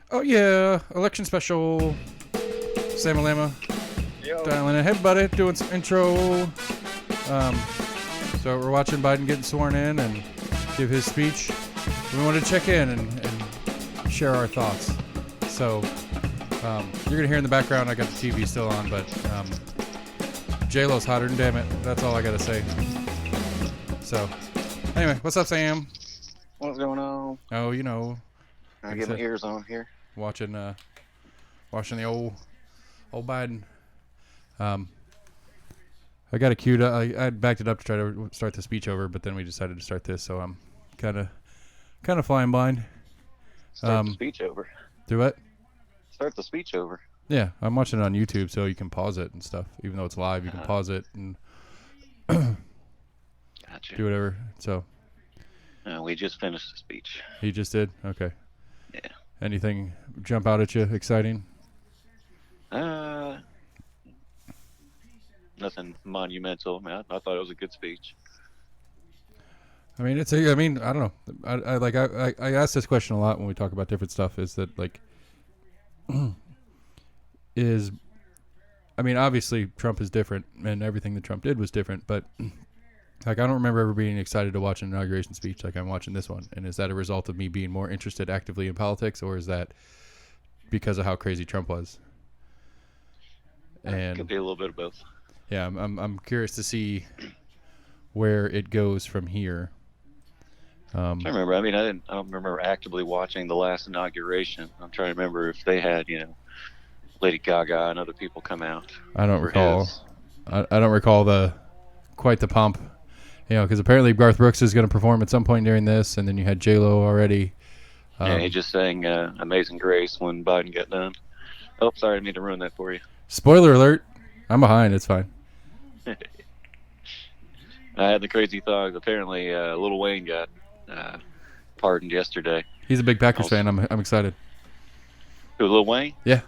Oh yeah, election special. Samalama Yo. dialing in. Hey buddy, doing some intro. Um, so we're watching Biden getting sworn in and give his speech. We wanted to check in and share our thoughts. So you're gonna hear in the background. I got the TV still on, but J-Lo's hotter than damn it. That's all I gotta say. So anyway, what's up, Sam? What's going on? Oh, you know, I like I get my said, ears on here. watching the old Biden. I got it queued up. I backed it up to try to start the speech over, but then we decided to start this, so I'm kind of flying blind. Start the speech over. Do it? Start the speech over. Yeah, I'm watching it on YouTube, so you can pause it and stuff. Even though it's live, you can pause it and Gotcha. do whatever. So We just finished the speech. he just did? Okay. Yeah. Anything jump out at you exciting? Nothing monumental. I thought it was a good speech. I mean, I don't know. I ask this question a lot when we talk about different stuff. Is that like, obviously Trump is different, and everything that Trump did was different. But like, I don't remember ever being excited to watch an inauguration speech like I'm watching this one. And is that a result of me being more interested actively in politics, or is that because of how crazy Trump was? And could be a little bit of both. Yeah, I'm curious to see where it goes from here. I remember. I don't remember actively watching the last inauguration. I'm trying to remember if they had, Lady Gaga and other people come out. I don't recall. I don't recall quite the pomp, because apparently Garth Brooks is going to perform at some point during this, and then you had J-Lo already. Yeah, he just sang "Amazing Grace" when Biden got done. Oh, sorry, I didn't mean to ruin that for you. Spoiler alert! I'm behind. It's fine. I had the crazy thought. Apparently, Lil Wayne got pardoned yesterday. He's a big Packers fan. I'm excited. Who, Lil Wayne? Yeah.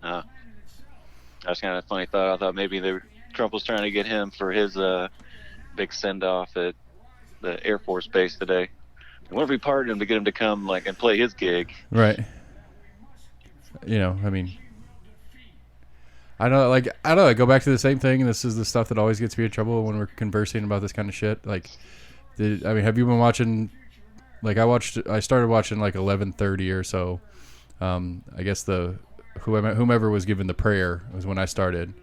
That's kind of a funny thought. I thought maybe Trump was trying to get him for his big send-off at the Air Force Base today. And what if we pardoned him to get him to come and play his gig? Right. I know. I go back to the same thing. And this is the stuff that always gets me in trouble when we're conversing about this kind of shit. Have you been watching? I started watching 11:30 or so. I guess whomever was given the prayer was when I started,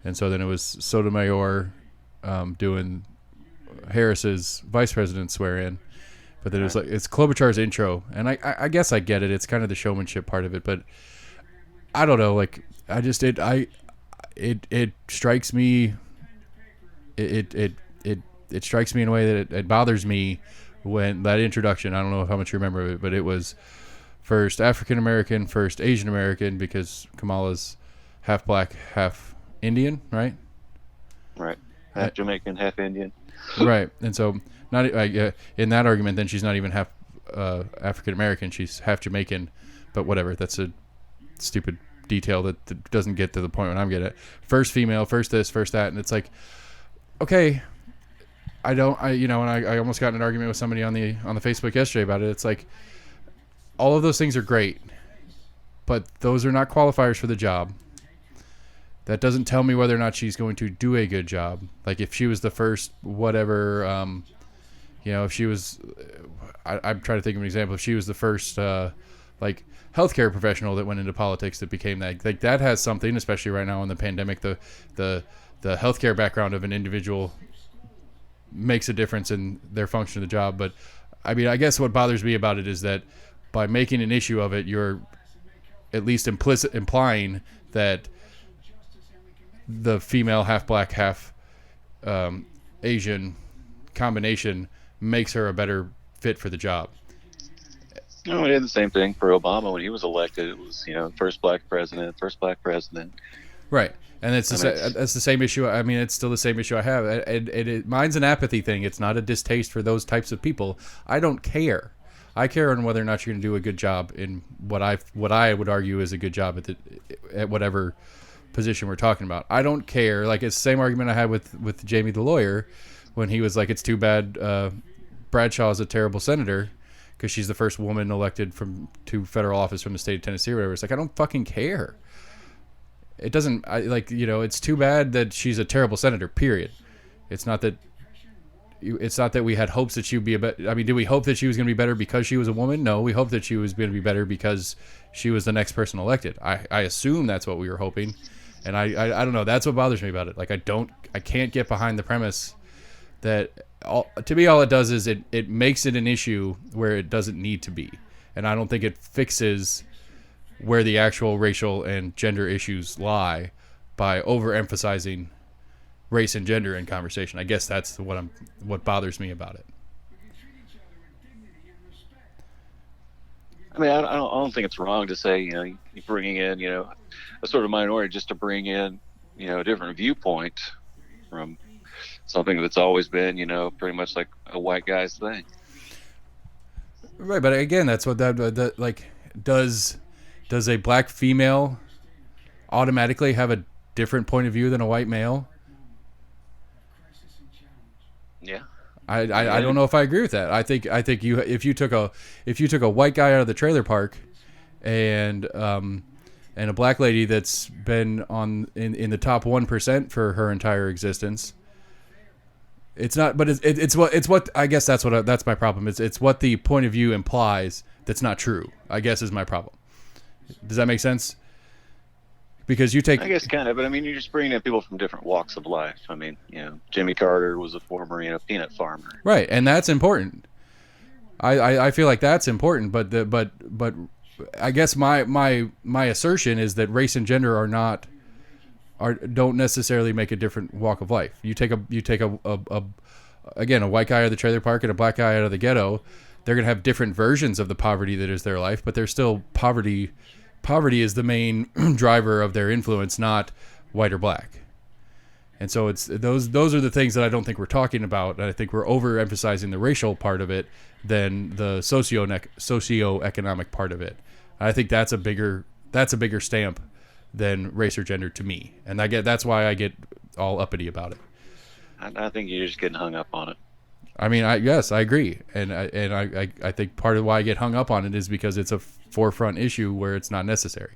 and so then it was Sotomayor doing Harris's vice president swear in, but then it was it's Klobuchar's intro, and I guess I get it. It's kind of the showmanship part of it, but I don't know. It strikes me. It strikes me in a way that it bothers me when that introduction. I don't know how much you remember of it, but it was first African American, first Asian American, because Kamala's half black, half Indian, right? Right. Half Jamaican, half Indian. Right, and so not in that argument, then she's not even half African American. She's half Jamaican, but whatever. That's a stupid detail that doesn't get to the point when I'm getting it. First female, first this, first that, and it's like, okay. And I almost got in an argument with somebody on the Facebook yesterday about it. It's like, all of those things are great, but those are not qualifiers for the job. That doesn't tell me whether or not she's going to do a good job. Like if she was the first whatever, if she was, I'm trying to think of an example. If she was the first healthcare professional that went into politics that became that has something, especially right now in the pandemic. The healthcare background of an individual makes a difference in their function of the job. But I guess what bothers me about it is that by making an issue of it, you're at least implying that the female half black, half Asian combination makes her a better fit for the job. No, we did the same thing for Obama when he was elected. It was, first black president. Right. And that's the same issue. It's still the same issue I have. Mine's an apathy thing. It's not a distaste for those types of people. I don't care. I care on whether or not you're going to do a good job in what I would argue is a good job at whatever position we're talking about. I don't care. Like, it's the same argument I had with Jamie the lawyer when he was like, it's too bad Bradshaw's a terrible senator because she's the first woman elected to federal office from the state of Tennessee or whatever. It's like, I don't fucking care. It doesn't, it's too bad that she's a terrible senator, period. It's not that we had hopes that she would be did we hope that she was going to be better because she was a woman? No, we hoped that she was going to be better because she was the next person elected. I assume that's what we were hoping. And I don't know. That's what bothers me about it. Like, I can't get behind the premise that to me, all it does is it makes it an issue where it doesn't need to be. And I don't think it fixes where the actual racial and gender issues lie by overemphasizing race and gender in conversation. I guess that's what bothers me about it. I mean, I don't think it's wrong to say, you're bringing in, a sort of minority just to bring in, a different viewpoint from something that's always been, pretty much like a white guy's thing. Right, but again, that's what that like does a black female automatically have a different point of view than a white male? Yeah. I don't know if I agree with that. I think if you took a white guy out of the trailer park and a black lady that's been in the top 1% for her entire existence, it's not. But it's what I guess that's my problem. It's what the point of view implies that's not true, I guess, is my problem. Does that make sense? Because I guess kind of, but I mean, you're just bringing in people from different walks of life. I mean, Jimmy Carter was a former, peanut farmer. Right, and that's important. I feel like that's important, but I guess my assertion is that race and gender don't necessarily make a different walk of life. You take a white guy out of the trailer park and a black guy out of the ghetto, they're gonna have different versions of the poverty that is their life, but they're still poverty. Poverty is the main driver of their influence, not white or black. And so it's those are the things that I don't think we're talking about. I think we're overemphasizing the racial part of it than the socioeconomic part of it. I think that's a bigger stamp than race or gender to me, and that's why I get all uppity about it. I think you're just getting hung up on it. I mean, yes, I agree, and I think part of why I get hung up on it is because it's a forefront issue where it's not necessary.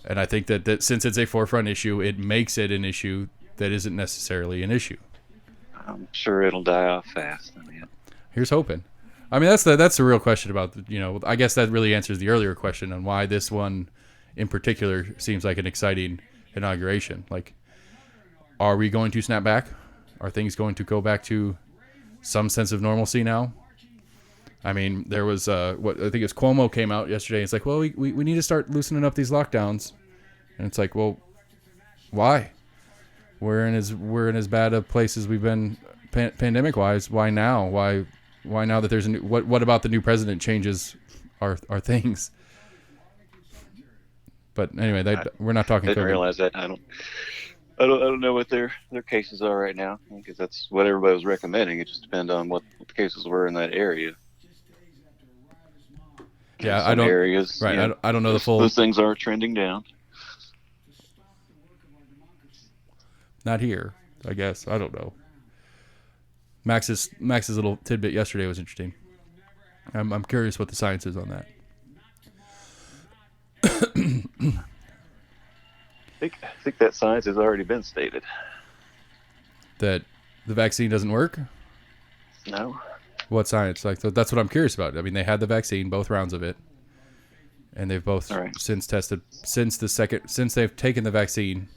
And I think that since it's a forefront issue, it makes it an issue that isn't necessarily an issue. I'm sure it'll die off fast. I mean, here's hoping. I mean, that's the real question about I guess that really answers the earlier question on why this one in particular seems like an exciting inauguration. Like, are we going to snap back? Are things going to go back to some sense of normalcy now? I mean, there was what I think it's Cuomo came out yesterday. It's like, well, we need to start loosening up these lockdowns, and it's like, well, why? We're in as bad a place as we've been pandemic wise. Why now? Why now that there's a new? What about the new president changes our things? But anyway, we're not talking. I didn't realize that. I don't know what their cases are right now, because that's what everybody was recommending. It just depends on what the cases were in that area. Yeah, I don't. Areas, right, I don't know the full. Those things are trending down. Not here, I guess. I don't know. Max's little tidbit yesterday was interesting. I'm curious what the science is on that. I think that science has already been stated. That the vaccine doesn't work? No. What science? Like, that's what I'm curious about. I mean, they had the vaccine, both rounds of it, and they've both since tested since they've taken the vaccine,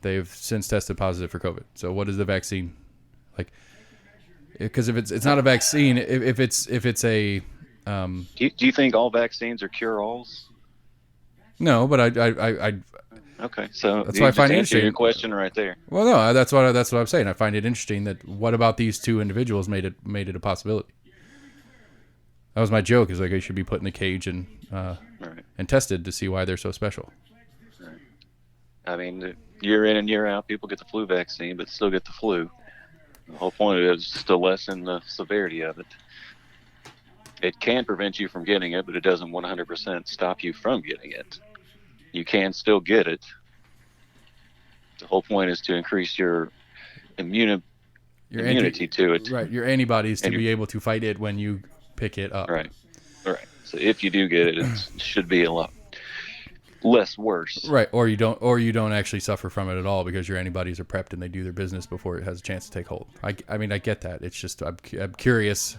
they've since tested positive for COVID. So what is the vaccine like? Because if it's not a vaccine, if it's a do you think all vaccines are cure-alls? No, but I okay, so that's why I find it interesting. Your question right there. Well, no, that's what I'm saying. I find it interesting that what about these two individuals made it a possibility. That was my joke. Is like they should be put in a cage and tested to see why they're so special. Right. I mean, year in and year out, people get the flu vaccine, but still get the flu. The whole point of it is just to lessen the severity of it. It can prevent you from getting it, but it doesn't 100% stop you from getting it. You can still get it. The whole point is to increase your immunity to it. Right, your antibodies to be able to fight it when you pick it up. Right. So if you do get it, it should be a lot less worse. Right, or you don't actually suffer from it at all because your antibodies are prepped and they do their business before it has a chance to take hold. I mean, I get that. It's just I'm curious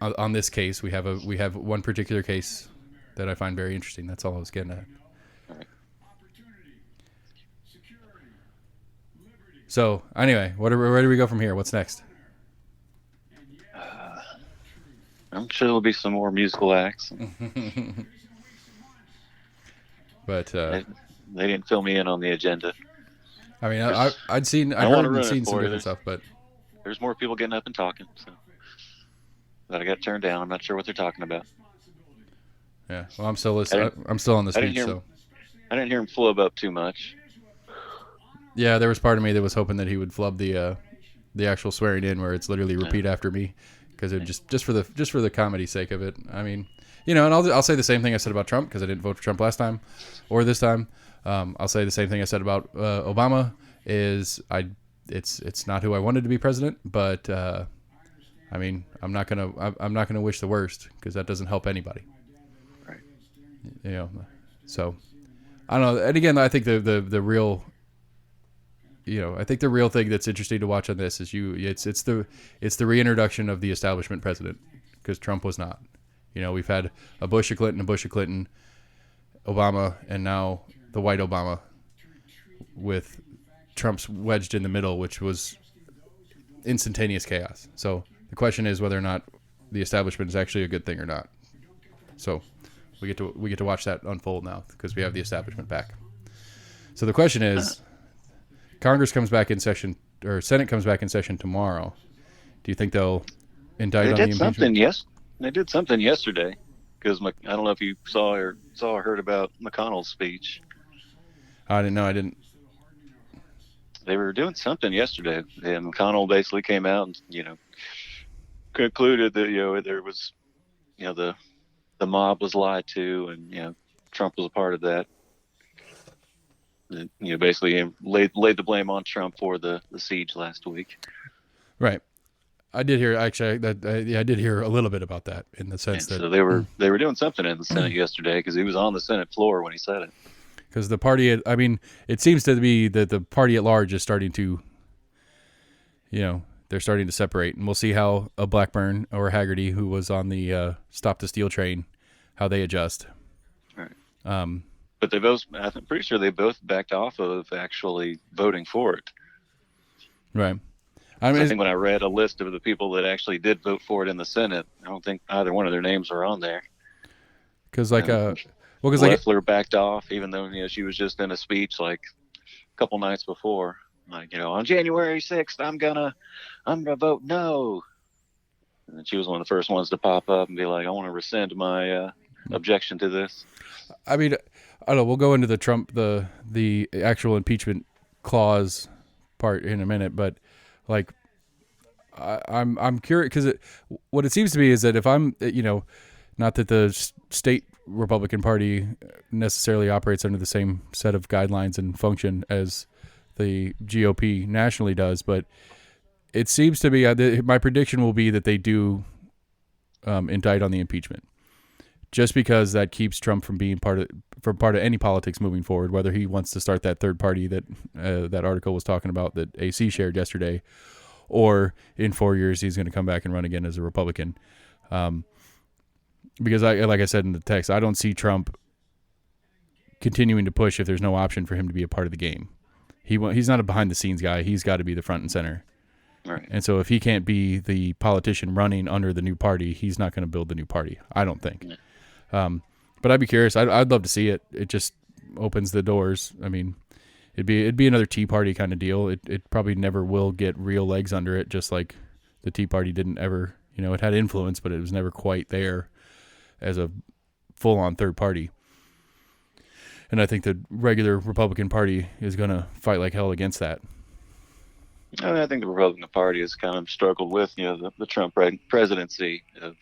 on this case. We have one particular case that I find very interesting. That's all I was getting at. Right. So anyway, where do we go from here? What's next? I'm sure there'll be some more musical acts. But they didn't fill me in on the agenda. I mean, I heard and seen some different stuff, but there's more people getting up and talking. So that I got turned down. I'm not sure what they're talking about. Yeah, well, I'm still listening. I'm still on the speech, so I didn't hear him flub up too much. Yeah, there was part of me that was hoping that he would flub the actual swearing in, where it's literally repeat after me, because it just for the comedy sake of it. I mean, and I'll say the same thing I said about Trump, because I didn't vote for Trump last time or this time. I'll say the same thing I said about Obama. It's not who I wanted to be president, but I mean, I'm not gonna wish the worst, because that doesn't help anybody. Right. So I don't know. And again, I think the real. I think the real thing that's interesting to watch on this is it's the reintroduction of the establishment president, because Trump was not. We've had a Bush, a Clinton, Obama, and now the white Obama, with Trump's wedged in the middle, which was instantaneous chaos. So the question is whether or not the establishment is actually a good thing or not. So we get to watch that unfold now, because we have the establishment back. So the question is, Congress comes back in session, or Senate comes back in session tomorrow. Do you think they'll indict on the impeachment? They did something yesterday, because I don't know if you saw or heard about McConnell's speech. I didn't know. I didn't. They were doing something yesterday, and McConnell basically came out and concluded that there was the mob was lied to, and Trump was a part of that. Basically laid the blame on Trump for the siege last week. Right. I did hear I did hear a little bit about that, in the sense that so they were doing something in the Senate yesterday, because he was on the Senate floor when he said it. Because the party, it seems to be that the party at large is starting to, they're starting to separate, and we'll see how a Blackburn or Haggerty, who was on the Stop the Steal train, how they adjust. Right. But I'm pretty sure they both backed off of actually voting for it. Right. I think when I read a list of the people that actually did vote for it in the Senate, I don't think either one of their names are on there. Because Loeffler backed off, even though she was just in a speech like a couple nights before, on January 6th, I'm gonna vote no. And then she was one of the first ones to pop up and be like, I want to rescind my objection to this. I mean, I don't know. We'll go into the Trump, the actual impeachment clause part in a minute, but I'm curious, because what it seems to me is that if I'm, not that the state Republican Party necessarily operates under the same set of guidelines and function as the GOP nationally does, but it seems to be my prediction will be that they do indict on the impeachment, just because that keeps Trump from being part of any politics moving forward, whether he wants to start that third party that that article was talking about, that AC shared yesterday, or in 4 years he's going to come back and run again as a Republican. Because like I said in the text, I don't see Trump continuing to push if there's no option for him to be a part of the game. He's not a behind the scenes guy. He's got to be the front and center. Right. And so if he can't be the politician running under the new party, he's not going to build the new party, I don't think. Yeah. But I'd be curious. I'd love to see it. It just opens the doors. I mean, it'd be another Tea Party kind of deal. It probably never will get real legs under it, just like the Tea Party didn't ever, it had influence, but it was never quite there as a full-on third party. And I think the regular Republican Party is going to fight like hell against that. I think the Republican Party has kind of struggled with, the Trump presidency of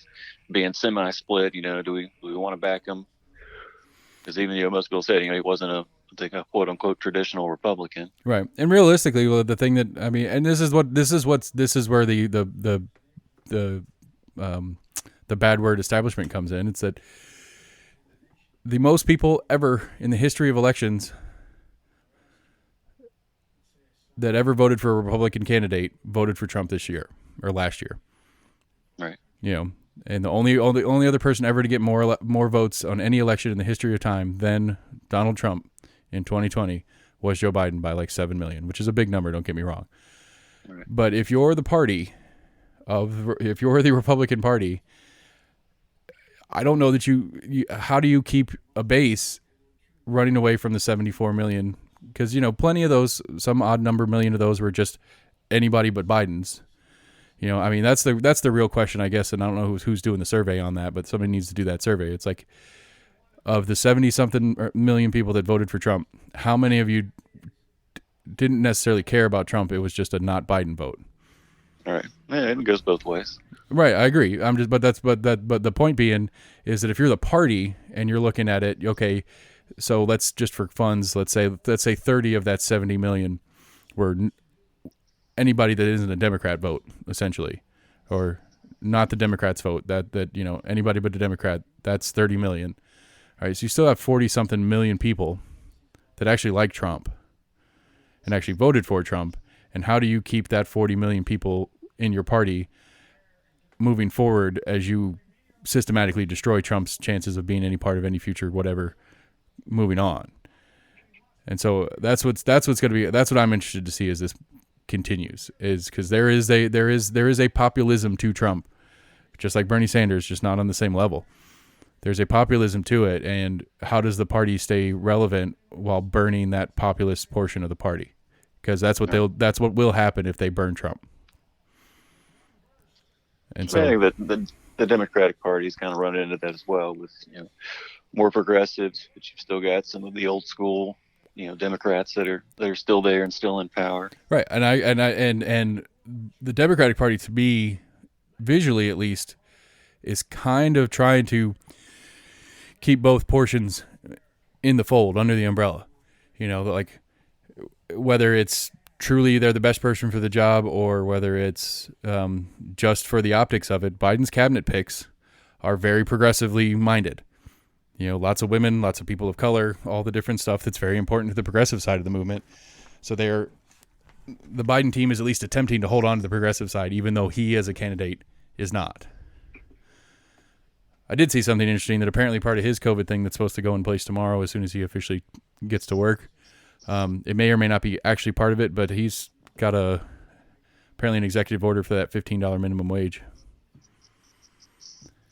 being semi-split. Do we want to back him? Because even most people said, he wasn't a quote unquote traditional Republican. Right. And realistically, the thing that this is where the the bad word establishment comes in. It's that the most people ever in the history of elections that ever voted for a Republican candidate voted for Trump this year or last year. Right. You know, and the only other person ever to get more votes on any election in the history of time than Donald Trump in 2020 was Joe Biden by like 7 million, which is a big number. Don't get me wrong. Right. But if you're the Republican Party, I don't know that you how do you keep a base running away from the 74 million? Because, you know, plenty of those, some odd number million of those were just anybody but Biden's. You know, I mean, that's the real question, I guess, and I don't know who's doing the survey on that, but somebody needs to do that survey. It's like, of the 70-something million people that voted for Trump, how many of you didn't necessarily care about Trump? It was just a not Biden vote. All right. Yeah, it goes both ways. Right, I agree. But the point being is that if you're the party and you're looking at it, okay, so let's just for funds, let's say 30 of that 70 million were anybody that isn't a Democrat vote, essentially, or not the Democrats vote. That you know, anybody but a Democrat. That's 30 million. All right, so you still have 40-something million people that actually like Trump and actually voted for Trump. And how do you keep that 40 million people in your party moving forward as you systematically destroy Trump's chances of being any part of any future whatever moving on? And so that's what's going to be. That's what I'm interested to see as this continues, is because there is a populism to Trump, just like Bernie Sanders, just not on the same level. There's a populism to it, and how does the party stay relevant while burning that populist portion of the party? Because that's what will happen if they burn Trump. And so I think that the Democratic Party's kind of run into that as well, with, you know, more progressives, but you've still got some of the old school, you know, Democrats that are still there and still in power. Right, and the Democratic Party, to me, visually at least, is kind of trying to keep both portions in the fold under the umbrella. You know, like, whether it's truly they're the best person for the job or whether it's just for the optics of it, Biden's cabinet picks are very progressively minded. You know, lots of women, lots of people of color, all the different stuff that's very important to the progressive side of the movement. So the Biden team is at least attempting to hold on to the progressive side, even though he as a candidate is not. I did see something interesting that apparently part of his COVID thing that's supposed to go in place tomorrow as soon as he officially gets to work. It may or may not be actually part of it, but he's got apparently an executive order for that $15 minimum wage.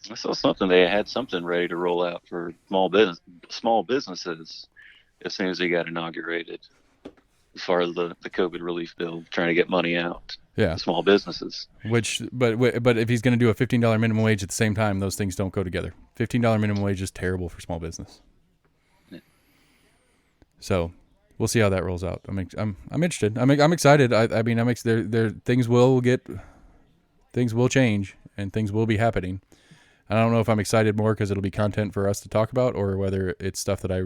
I saw something, they had something ready to roll out for small businesses as soon as he got inaugurated, as far as the COVID relief bill, trying to get money out. Yeah, to small businesses. But if he's going to do a $15 minimum wage at the same time, those things don't go together. $15 minimum wage is terrible for small business. Yeah. So we'll see how that rolls out. I'm interested. I'm excited. I mean, things will change and things will be happening. I don't know if I'm excited more because it'll be content for us to talk about, or whether it's stuff that I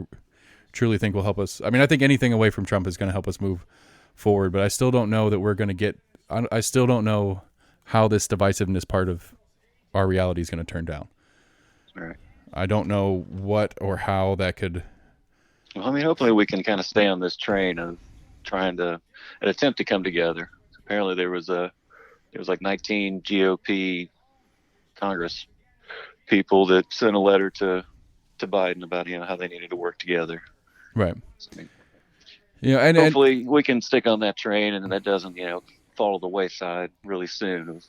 truly think will help us. I mean, I think anything away from Trump is going to help us move forward, but I still don't know that we're going to get. I still don't know how this divisiveness part of our reality is going to turn down. All right. I don't know what or how that could. Well, I mean, hopefully we can kind of stay on this train of trying to attempt to come together. Apparently there was like 19 GOP Congress people that sent a letter to Biden about, you know, how they needed to work together. Right. So, I mean, yeah, and hopefully we can stick on that train, and that doesn't, you know, fall to the wayside really soon. Of,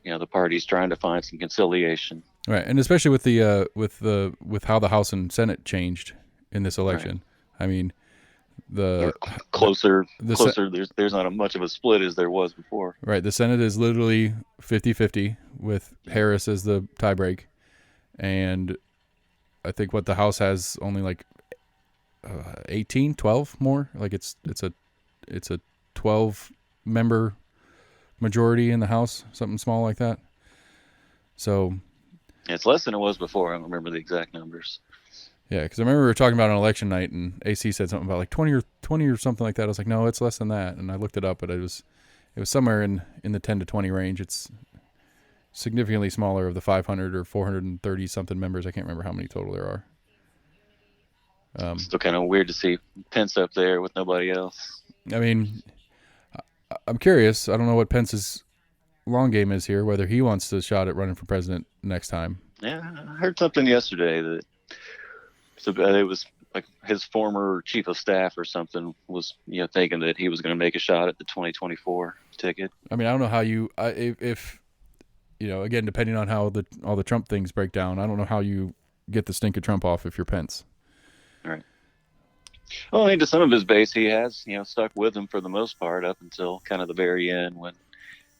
you know, the parties trying to find some conciliation. Right, and especially with with how the House and Senate changed in this election. Right. I mean, closer. There's not much of a split as there was before. Right, the Senate is literally 50-50 with Harris as the tiebreak, and I think what the House has only like 12 more. Like it's a 12 member majority in the House, something small like that. So it's less than it was before. I don't remember the exact numbers. Yeah, because I remember we were talking about on election night, and AC said something about like 20 or something like that. I was like, no, it's less than that, and I looked it up, but it was somewhere in the 10 to 20 range. It's significantly smaller of the 500 or 430 something members. I can't remember how many total there are. Still kind of weird to see Pence up there with nobody else. I mean, I'm curious. I don't know what Pence's long game is here, whether he wants a shot at running for president next time. Yeah, I heard something yesterday that it was like his former chief of staff or something was thinking that he was going to make a shot at the 2024 ticket. I mean, I don't know how you if again, depending on how all the Trump things break down, I don't know how you get the stink of Trump off if you're Pence. All right. Well, I mean, to some of his base, he has, stuck with him for the most part up until kind of the very end when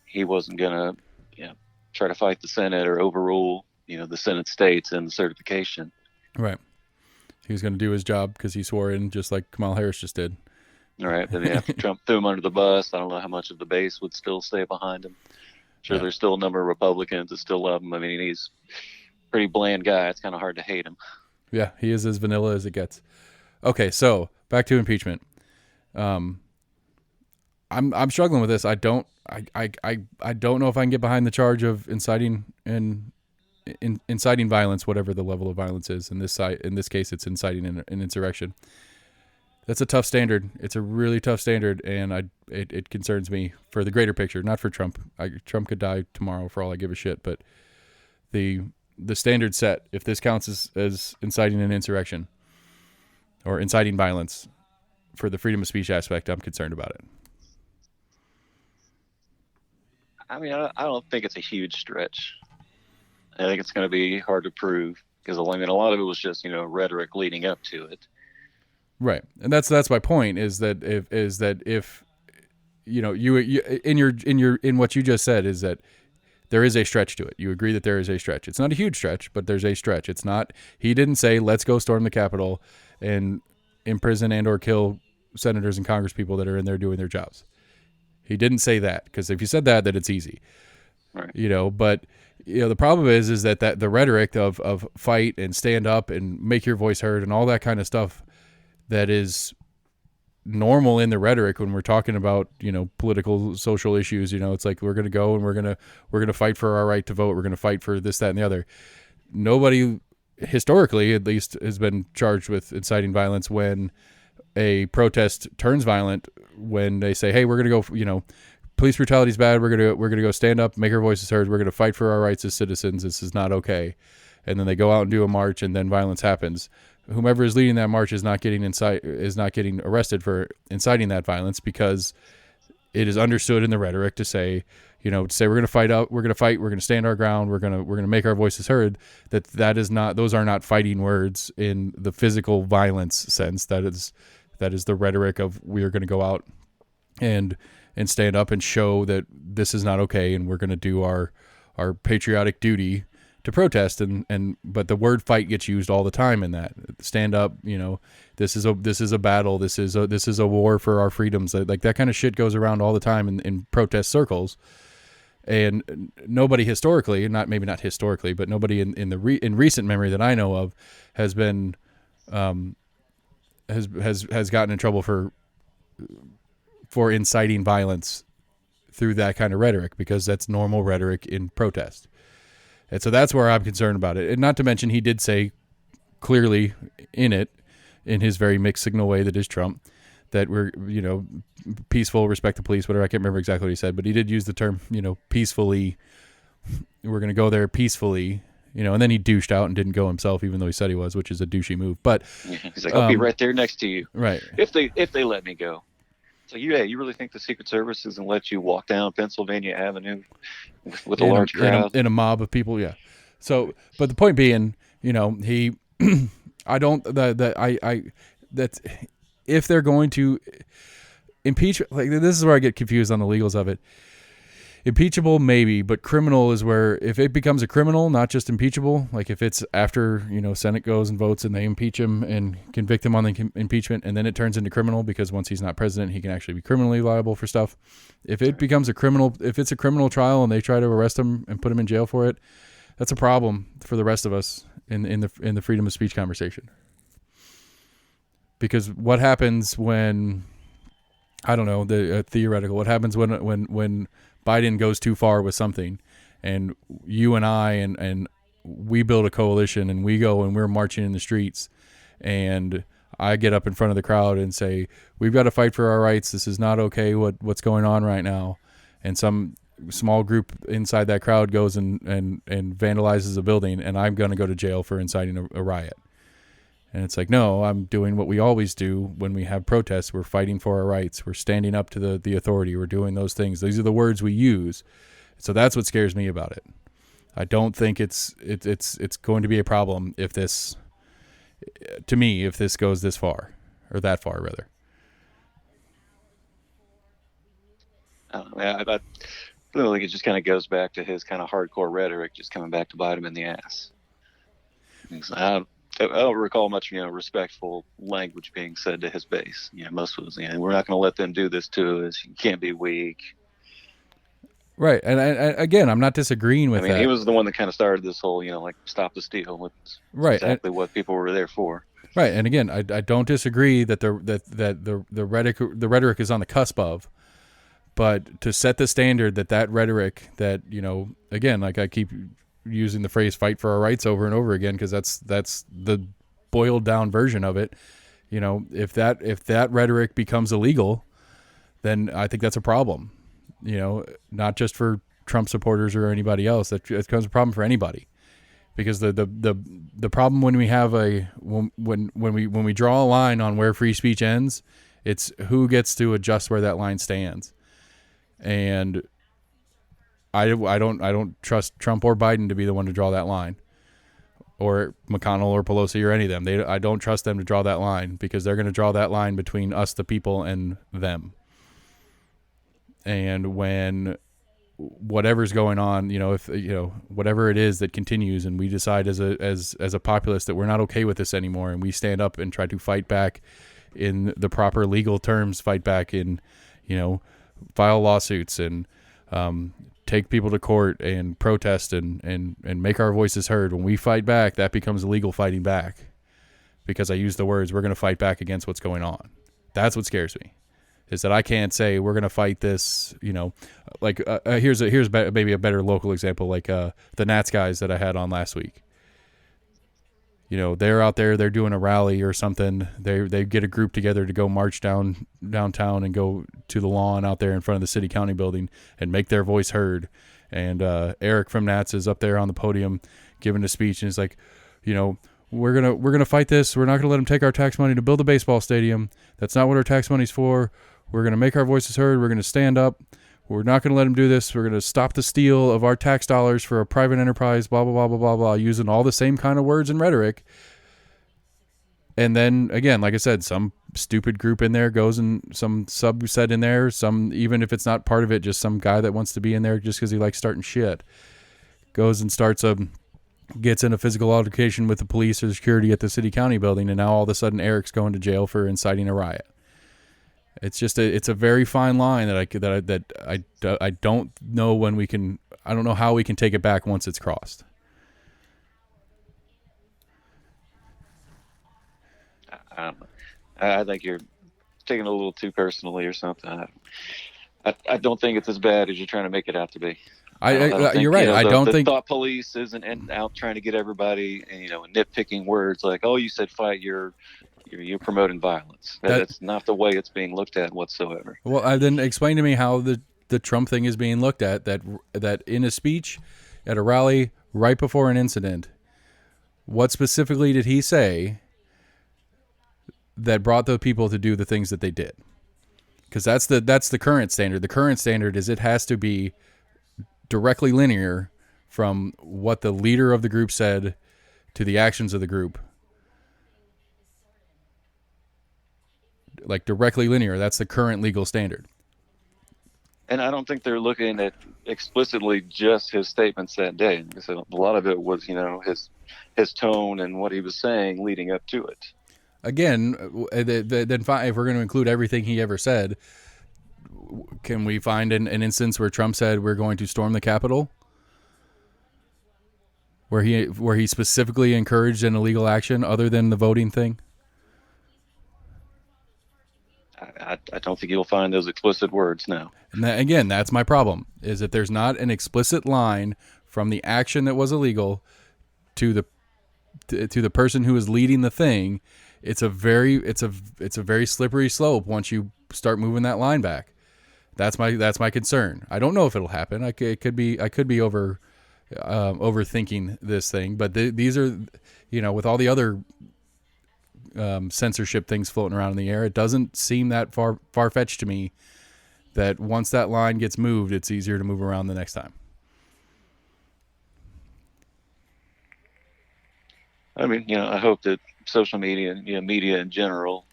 he wasn't going to, try to fight the Senate or overrule, the Senate states in the certification. Right. He was going to do his job because he swore in just like Kamala Harris just did. All right. Then after Trump threw him under the bus, I don't know how much of the base would still stay behind him. Sure, there's still a number of Republicans that still love him. I mean, he's a pretty bland guy. It's kind of hard to hate him. Yeah, he is as vanilla as it gets. Okay, so back to impeachment. I'm struggling with this. I don't know if I can get behind the charge of inciting violence, whatever the level of violence is. In this case, it's inciting an insurrection. That's a tough standard. It's a really tough standard, and it concerns me for the greater picture, not for Trump. Trump could die tomorrow for all I give a shit, but the standard set, if this counts as inciting an insurrection or inciting violence for the freedom of speech aspect, I'm concerned about it. I mean, I don't think it's a huge stretch. I think it's going to be hard to prove because, I mean, a lot of it was just, rhetoric leading up to it. Right. And that's my point is that if you in what you just said is that there is a stretch to it. You agree that there is a stretch. It's not a huge stretch, but there's a stretch. It's not, he didn't say, let's go storm the Capitol and imprison and or kill senators and congresspeople that are in there doing their jobs. He didn't say that, because if you said that, then it's easy. Right. But the problem is that the rhetoric of fight and stand up and make your voice heard and all that kind of stuff that is normal in the rhetoric when we're talking about, political, social issues, it's like we're going to go and we're going to fight for our right to vote. We're going to fight for this, that, and the other. Nobody historically, at least, has been charged with inciting violence when a protest turns violent, when they say, hey, we're going to go, police brutality is bad. We're going to go stand up, make our voices heard. We're going to fight for our rights as citizens. This is not okay. And then they go out and do a march, and then violence happens. Whomever is leading that march is not getting arrested for inciting that violence, because it is understood in the rhetoric to say, we're going to fight out, we're going to fight, we're going to stand our ground, we're going to make our voices heard. Those are not fighting words in the physical violence sense. That is the rhetoric of, we are going to go out and stand up and show that this is not okay, and we're going to do our patriotic duty to protest, but the word fight gets used all the time in that. Stand up, this is a battle, this is a war for our freedoms. Like that kind of shit goes around all the time in protest circles. And nobody historically, maybe not historically, but nobody in recent memory that I know of has been has gotten in trouble for inciting violence through that kind of rhetoric, because that's normal rhetoric in protest. And so that's where I'm concerned about it. And not to mention, he did say clearly in his very mixed signal way that is Trump, that we're, peaceful, respect the police, whatever. I can't remember exactly what he said, but he did use the term, peacefully. We're going to go there peacefully, and then he douched out and didn't go himself, even though he said he was, which is a douchey move. But he's like, I'll be right there next to you. Right. If they let me go. So you really think the Secret Service is going to let you walk down Pennsylvania Avenue with a large crowd? In a mob of people, yeah. So, but the point being, he, that if they're going to impeach, like, this is where I get confused on the legals of it. Impeachable, maybe, but criminal is where, if it becomes a criminal, not just impeachable, like if it's after, Senate goes and votes and they impeach him and convict him on the impeachment, and then it turns into criminal, because once he's not president, he can actually be criminally liable for stuff. If it becomes if it's a criminal trial and they try to arrest him and put him in jail for it, that's a problem for the rest of us in the freedom of speech conversation. Because what happens when, I don't know, the theoretical, what happens when Biden goes too far with something and you and I and we build a coalition and we go and we're marching in the streets, and I get up in front of the crowd and say, we've got to fight for our rights. This is not okay what's going on right now. And some small group inside that crowd goes and vandalizes a building, and I'm going to go to jail for inciting a riot. And it's like, no, I'm doing what we always do when we have protests. We're fighting for our rights. We're standing up to the authority. We're doing those things. These are the words we use. So that's what scares me about it. I don't think it's going to be a problem if this goes this far, or that far rather. I don't know. I feel like it just kind of goes back to his kind of hardcore rhetoric, just coming back to bite him in the ass. I don't recall much, respectful language being said to his base. Most was, we're not going to let them do this to us. You can't be weak. Right, and again, I'm not disagreeing with that. He was the one that kind of started this whole, stop the steal. That's right, exactly what people were there for. Right, and again, I don't disagree that the rhetoric is on the cusp of, but to set the standard that rhetoric that again, like I keep using the phrase "fight for our rights" over and over again because that's the boiled down version of it. If that rhetoric becomes illegal, then I think that's a problem. Not just for Trump supporters or anybody else. That becomes a problem for anybody, because the problem when we have when we draw a line on where free speech ends, it's who gets to adjust where that line stands. And I don't trust Trump or Biden to be the one to draw that line, or McConnell or Pelosi or any of them. I don't trust them to draw that line, because they're going to draw that line between us, the people, and them. And when whatever's going on, if whatever it is that continues, and we decide as a populace that we're not okay with this anymore, and we stand up and try to fight back in the proper legal terms, fight back in, file lawsuits and take people to court and protest and make our voices heard. When we fight back, that becomes illegal fighting back, because I use the words, we're going to fight back against what's going on. That's what scares me. Is that I can't say we're going to fight this, like here's maybe a better local example, like the Nats guys that I had on last week. They're out there, they're doing a rally or something. They get a group together to go march downtown and go to the lawn out there in front of the city county building and make their voice heard. And Eric from Nats is up there on the podium giving a speech, and he's like, we're gonna fight this. We're not gonna let them take our tax money to build a baseball stadium. That's not what our tax money's for. We're going to make our voices heard. We're going to stand up. We're not going to let them do this. We're going to stop the steal of our tax dollars for a private enterprise, blah, blah, blah, blah, blah, blah, using all the same kind of words and rhetoric. And then, again, like I said, some stupid group in there goes, and some subset in there, even if it's not part of it, just some guy that wants to be in there just because he likes starting shit, goes and gets in a physical altercation with the police or security at the city county building, and now all of a sudden Eric's going to jail for inciting a riot. It's just it's a very fine line that I don't know when we can. I don't know how we can take it back once it's crossed. I think you're taking it a little too personally or something. I don't think it's as bad as you're trying to make it out to be. You're right. I don't think the thought police isn't out trying to get everybody, nitpicking words like, "Oh, you said fight, you're promoting violence." That's not the way it's being looked at whatsoever. Well, then explain to me how the Trump thing is being looked at. That in a speech at a rally right before an incident, what specifically did he say that brought the people to do the things that they did? Because that's the current standard. The current standard is it has to be directly linear from what the leader of the group said to the actions of the group. Like directly linear. That's the current legal standard. And I don't think they're looking at explicitly just his statements that day. So a lot of it was, his tone and what he was saying leading up to it. Again, then fine, if we're going to include everything he ever said, can we find an instance where Trump said we're going to storm the Capitol? Where he specifically encouraged an illegal action other than the voting thing? I don't think you'll find those explicit words now. And again, that's my problem, is that there's not an explicit line from the action that was illegal to the person who is leading the thing, it's a very slippery slope once you start moving that line back. That's my concern. I don't know if it'll happen. I could be overthinking this thing, but these are, with all the other censorship things floating around in the air, it doesn't seem that far-fetched to me that once that line gets moved, it's easier to move around the next time. I mean, I hope that social media and media in general,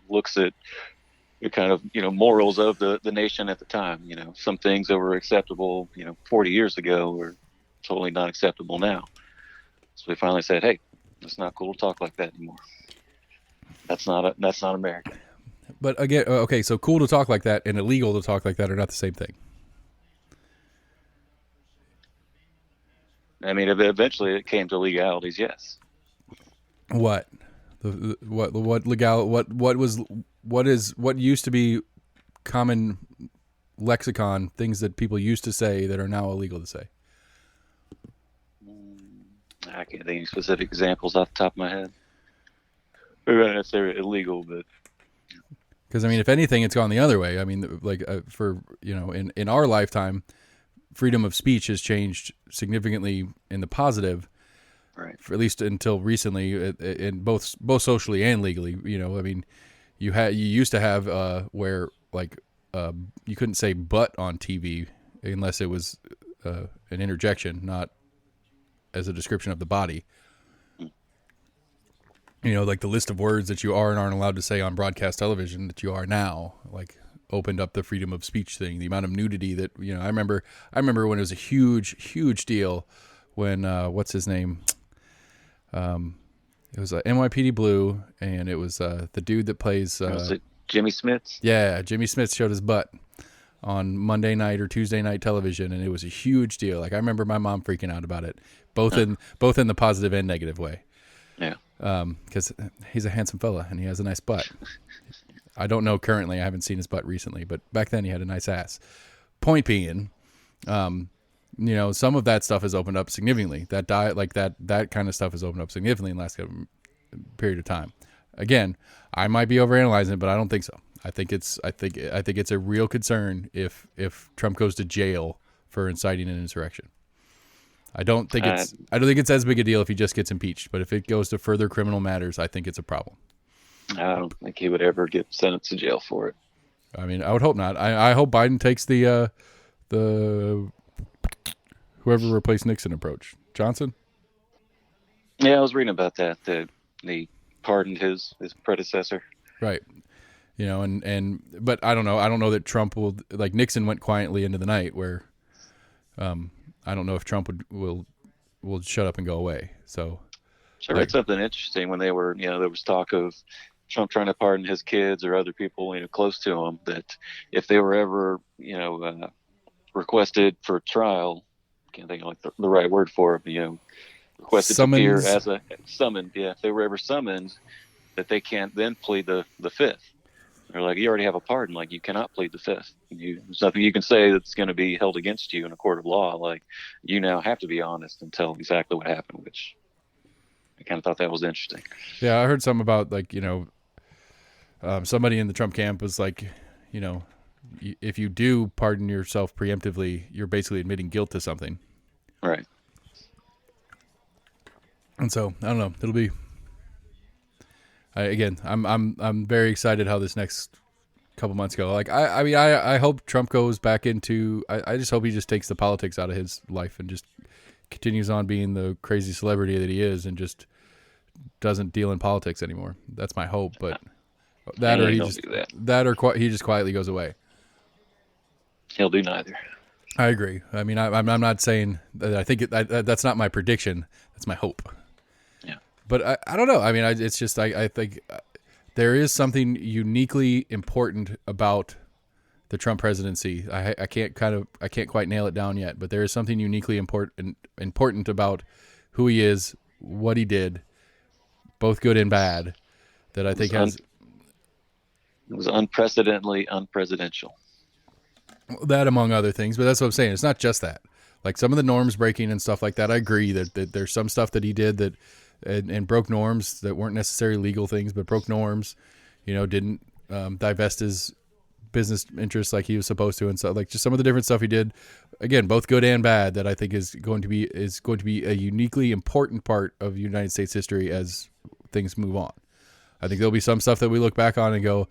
looks at the kind of morals of the nation at the time. Some things that were acceptable 40 years ago were totally not acceptable now. So we finally said, hey, it's not cool to talk like that anymore. That's not America. But again, okay, so cool to talk like that and illegal to talk like that are not the same thing. I mean, eventually it came to legalities, yes. What? What legal? What used to be common lexicon, things that people used to say that are now illegal to say? I can't think of any specific examples off the top of my head. Maybe not necessarily illegal, but because I mean, if anything, it's gone the other way. I mean, like in our lifetime, freedom of speech has changed significantly in the positive. Right. For at least until recently, in both socially and legally. I mean, you used to have where like you couldn't say "but" on TV unless it was an interjection, not as a description of the body. Like the list of words that you are and aren't allowed to say on broadcast television that you are now, like opened up the freedom of speech thing. The amount of nudity that I remember when it was a huge deal when what's his name. It was NYPD Blue, and it was the dude that plays. Was it Jimmy Smits? Yeah, Jimmy Smits showed his butt on Monday night or Tuesday night television, and it was a huge deal. Like I remember my mom freaking out about it, both in the positive and negative way. Yeah. Because he's a handsome fella and he has a nice butt. I don't know currently. I haven't seen his butt recently, but back then he had a nice ass. Point being, some of that stuff has opened up significantly. That diet, like that kind of stuff has opened up significantly in the last period of time. Again, I might be overanalyzing it, but I don't think so. I think it's a real concern if Trump goes to jail for inciting an insurrection. I don't think it's as big a deal if he just gets impeached, but if it goes to further criminal matters, I think it's a problem. I don't think he would ever get sentenced to jail for it. I mean, I would hope not. I hope Biden takes the whoever replaced Nixon approach. Johnson? Yeah, I was reading about that he pardoned his predecessor. Right. But I don't know. I don't know that Trump will, like Nixon went quietly into the night where I don't know if Trump will shut up and go away. So sure, it's something interesting when they were, there was talk of Trump trying to pardon his kids or other people, close to him, that if they were ever, requested for trial, can't think of like the right word for it, requested to appear as a summoned. Yeah, if they were ever summoned, that they can't then plead the fifth. They're like, you already have a pardon, like you cannot plead the fifth. There's nothing you can say that's going to be held against you in a court of law. Like you now have to be honest and tell exactly what happened, which I kind of thought that was interesting. Yeah, I heard some about like, somebody in the Trump camp was like, if you do pardon yourself preemptively, you're basically admitting guilt to something. Right. And so I don't know. It'll be. I'm very excited how this next couple months go. Like I hope Trump goes back into. I just hope he just takes the politics out of his life and just continues on being the crazy celebrity that he is and just doesn't deal in politics anymore. That's my hope. But he just quietly goes away. He'll do neither. I agree. I mean, I'm not saying that I think that's not my prediction. That's my hope. Yeah. But I don't know. I mean, it's just I think there is something uniquely important about the Trump presidency. I can't quite nail it down yet, but there is something uniquely important about who he is, what he did, both good and bad, that I think it was unprecedentedly unpresidential. That among other things, but that's what I'm saying. It's not just that. Like some of the norms breaking and stuff like that, I agree that there's some stuff that he did that and broke norms that weren't necessarily legal things, but broke norms. Didn't divest his business interests like he was supposed to, and so like just some of the different stuff he did. Again, both good and bad, that I think is going to be a uniquely important part of United States history as things move on. I think there'll be some stuff that we look back on and go,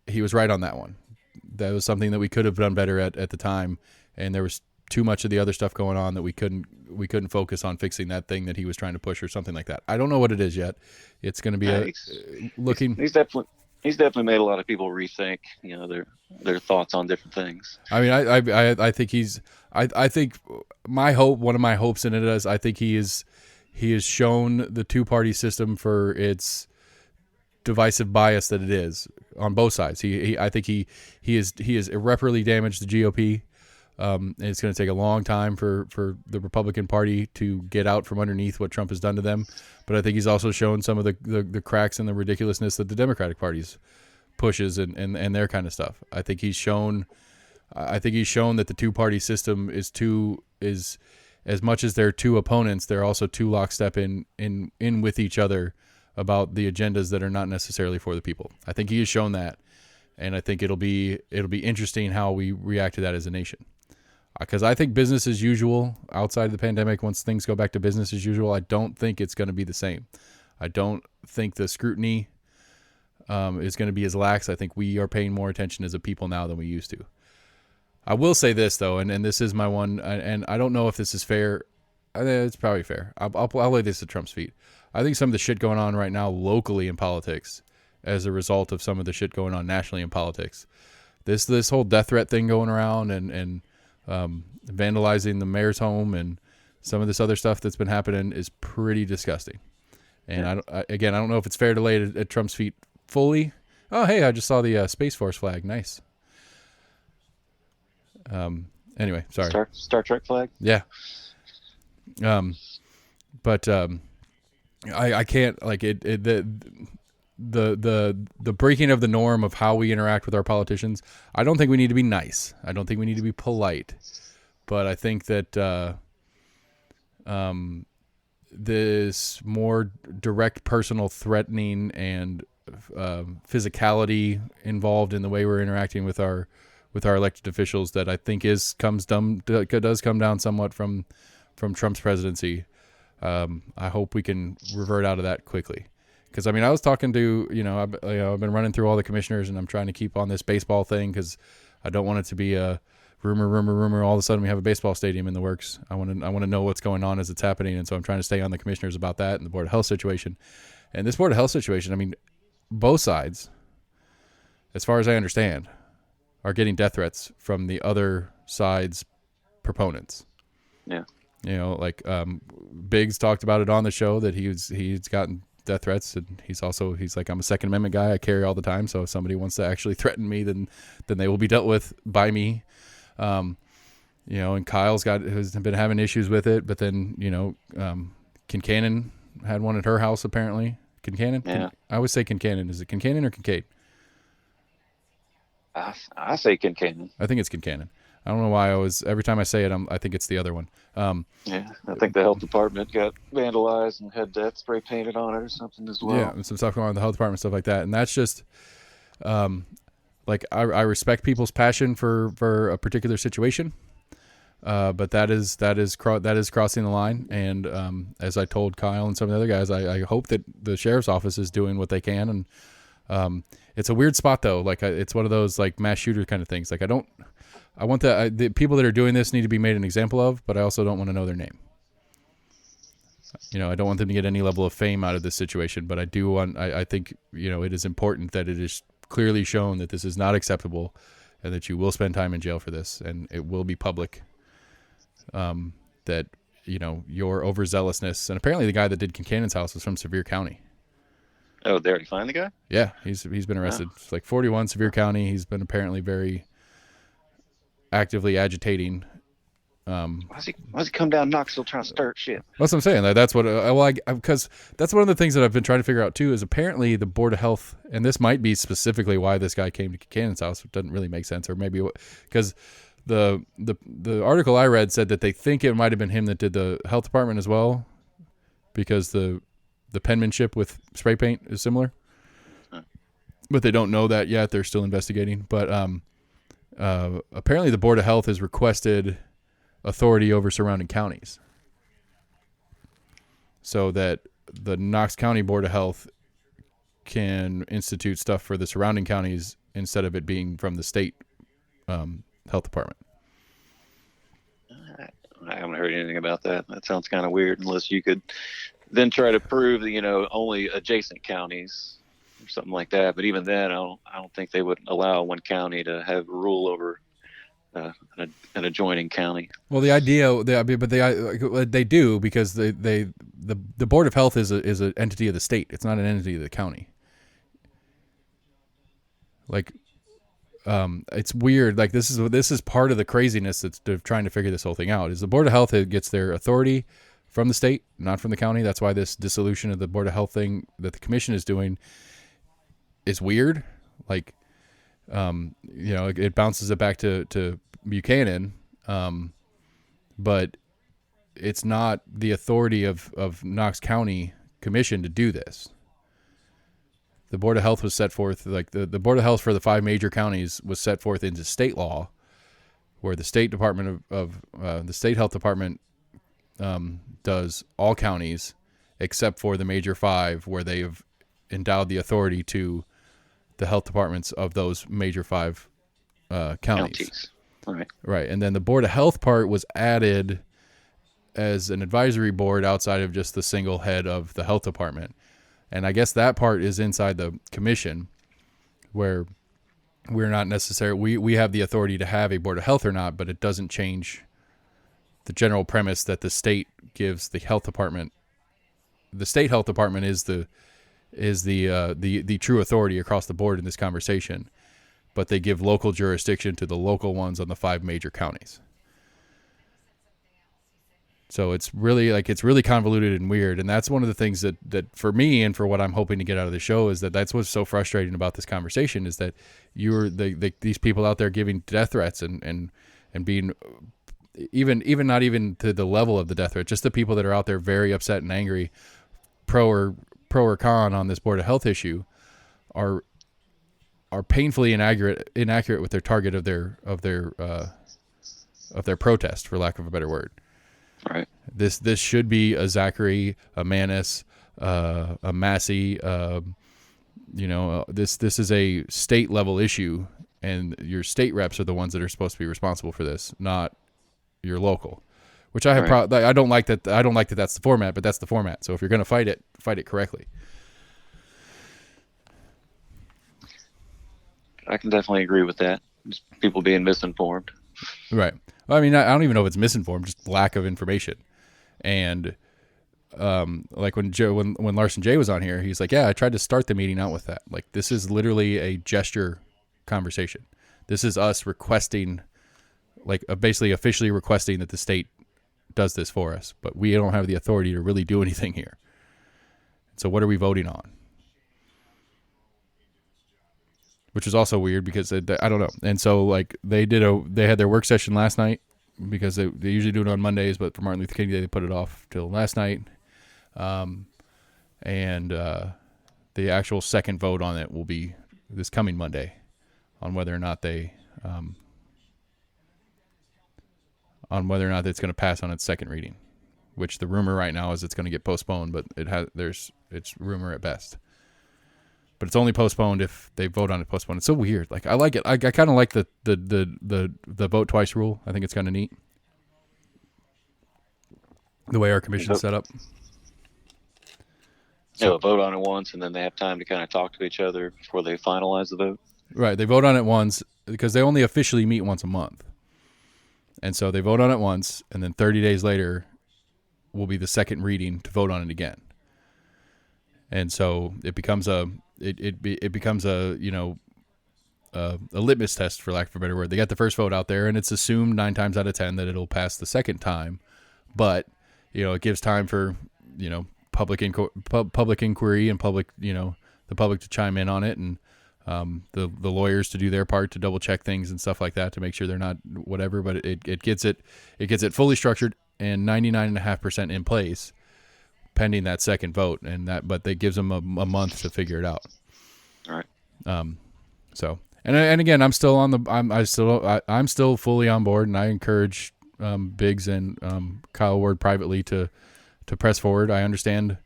he was right on that one. That was something that we could have done better at the time, and there was too much of the other stuff going on that we couldn't focus on fixing that thing that he was trying to push or something like that. I don't know what it is yet. It's going to be looking. He's definitely made a lot of people rethink, their thoughts on different things. I mean, I think I think one of my hopes in it is I think he has shown the two-party system for its divisive bias that it is on both sides. I think he has irreparably damaged the GOP. And it's going to take a long time for the Republican Party to get out from underneath what Trump has done to them. But I think he's also shown some of the cracks and the ridiculousness that the Democratic Party's pushes and their kind of stuff. I think he's shown that the two-party system is as much as they're two opponents, they're also two lockstep in with each other about the agendas that are not necessarily for the people. I think he has shown that, and I think it'll be interesting how we react to that as a nation. Because I think business as usual outside of the pandemic, once things go back to business as usual, I don't think it's going to be the same. I don't think the scrutiny is going to be as lax. I think we are paying more attention as a people now than we used to. I will say this, though, and this is my one, and I don't know if this is fair. It's probably fair. I'll lay this at Trump's feet. I think some of the shit going on right now locally in politics as a result of some of the shit going on nationally in politics. This whole death threat thing going around and vandalizing the mayor's home and some of this other stuff that's been happening is pretty disgusting. And I don't know if it's fair to lay it at Trump's feet fully. Oh, hey, I just saw the Space Force flag. Nice. Anyway, sorry. Star Trek flag? Yeah. But I can't like it the breaking of the norm of how we interact with our politicians. I don't think we need to be nice. I don't think we need to be polite. But I think that this more direct personal threatening and physicality involved in the way we're interacting with our elected officials, that I think does come down somewhat from Trump's presidency. I hope we can revert out of that quickly. Because, I mean, I was talking to, I've been running through all the commissioners, and I'm trying to keep on this baseball thing because I don't want it to be a rumor. All of a sudden we have a baseball stadium in the works. I want to know what's going on as it's happening. And so I'm trying to stay on the commissioners about that and the Board of Health situation. And this Board of Health situation, I mean, both sides, as far as I understand, are getting death threats from the other side's proponents. Yeah. Like Biggs talked about it on the show that he's gotten death threats, and he's like, I'm a Second Amendment guy. I carry all the time. So if somebody wants to actually threaten me, then they will be dealt with by me. And Kyle's has been having issues with it, but then, Kincannon had one at her house apparently. Kincannon? Yeah. I always say Kincannon. Is it Kincannon or Kincaid? I say Kincannon. I think it's Kincannon. I don't know why every time I say it, I think it's the other one. Yeah, I think the health department got vandalized and had death spray painted on it or something as well. Yeah, and some stuff going on with the health department, stuff like that. And that's just, I respect people's passion for a particular situation, but that is crossing the line. And as I told Kyle and some of the other guys, I hope that the sheriff's office is doing what they can. And it's a weird spot though. Like it's one of those like mass shooter kind of things. Like I want the people that are doing this need to be made an example of, but I also don't want to know their name. I don't want them to get any level of fame out of this situation, but I do want, I think, it is important that it is clearly shown that this is not acceptable and that you will spend time in jail for this, and it will be public, that, your overzealousness. And apparently the guy that did Kincannon's house was from Sevier County. Oh, they already find the guy? Yeah, he's been arrested. Wow. It's like 41 Sevier County. He's been apparently very actively agitating. Why does he come down Knoxville trying to start shit? That's what I'm saying. That's what because that's one of the things that I've been trying to figure out too, is apparently the Board of Health, and this might be specifically why this guy came to Cannon's house, which doesn't really make sense, or maybe because the article I read said that they think it might have been him that did the health department as well, because the penmanship with spray paint is similar. But they don't know that yet. They're still investigating. But apparently the Board of Health has requested authority over surrounding counties, so that the Knox County Board of Health can institute stuff for the surrounding counties instead of it being from the state health department. I haven't heard anything about that. That sounds kind of weird, unless you could then try to prove that, only adjacent counties or something like that. But even then, I don't think they would allow one county to have rule over an adjoining county. Well, the idea, they do, because the Board of Health is an entity of the state. It's not an entity of the county. Like, it's weird. Like, this is part of the craziness that's trying to figure this whole thing out. Is the Board of Health gets their authority from the state, not from the county. That's why this dissolution of the Board of Health thing that the commission is doing is weird. Like, it bounces it back to Buchanan, but it's not the authority of Knox County Commission to do this. The Board of Health was set forth, like the Board of Health for the 5 major counties was set forth into state law, where the state department the state health department does all counties except for the major 5, where they have endowed the authority to the health departments of those major 5 counties. Right. And then the Board of Health part was added as an advisory board outside of just the single head of the health department. And I guess that part is inside the commission, where we're not necessarily, we have the authority to have a Board of Health or not, but it doesn't change the general premise that the state gives the health department. The state health department is the true authority across the board in this conversation, but they give local jurisdiction to the local ones on the 5 major counties. So it's really convoluted and weird. And that's one of the things that for me, and for what I'm hoping to get out of the show, is that's what's so frustrating about this conversation, is that you're these people out there giving death threats and being even not even to the level of the death threat, just the people that are out there very upset and angry, pro or con on this Board of Health issue, are painfully inaccurate with their target of their protest, for lack of a better word. Right. This should be a Zachary, a Manis, a Massey. This is a state level issue, and your state reps are the ones that are supposed to be responsible for this, not your local. Which I have. Right. I don't like that. I don't like that that's the format, but that's the format. So if you're going to fight it correctly. I can definitely agree with that. Just people being misinformed. Right. Well, I mean, I don't even know if it's misinformed, just lack of information. And like when Larson J was on here, he's like, yeah, I tried to start the meeting out with that. Like, this is literally a gesture conversation. This is us requesting, like, basically officially requesting that the state does this for us, but we don't have the authority to really do anything here. So what are we voting on? Which is also weird, because I don't know. And so, like, they had their work session last night, because they usually do it on Mondays, but for Martin Luther King Day they put it off till last night. And the actual second vote on it will be this coming Monday, on whether or not it's going to pass on its second reading. Which the rumor right now is it's going to get postponed, but it's rumor at best. But it's only postponed if they vote on it postponed. It's so weird. Like, I like it. I kind of like the vote twice rule. I think it's kind of neat, the way our commission's set up. So, vote on it once, and then they have time to kind of talk to each other before they finalize the vote. Right. They vote on it once, because they only officially meet once a month. And so they vote on it once, and then 30 days later will be the second reading to vote on it again. And so it becomes a litmus test, for lack of a better word. They got the first vote out there, and it's assumed 9 times out of 10 that it'll pass the second time. But, it gives time for, public inquiry and the public to chime in on it. And the lawyers to do their part to double check things and stuff like that to make sure they're not whatever. But it gets it fully structured and 99.5% in place, pending that second vote, but they gives them a month to figure it out. All right. So and again, I'm still fully on board, and I encourage Biggs and Kyle Ward privately to press forward. I understand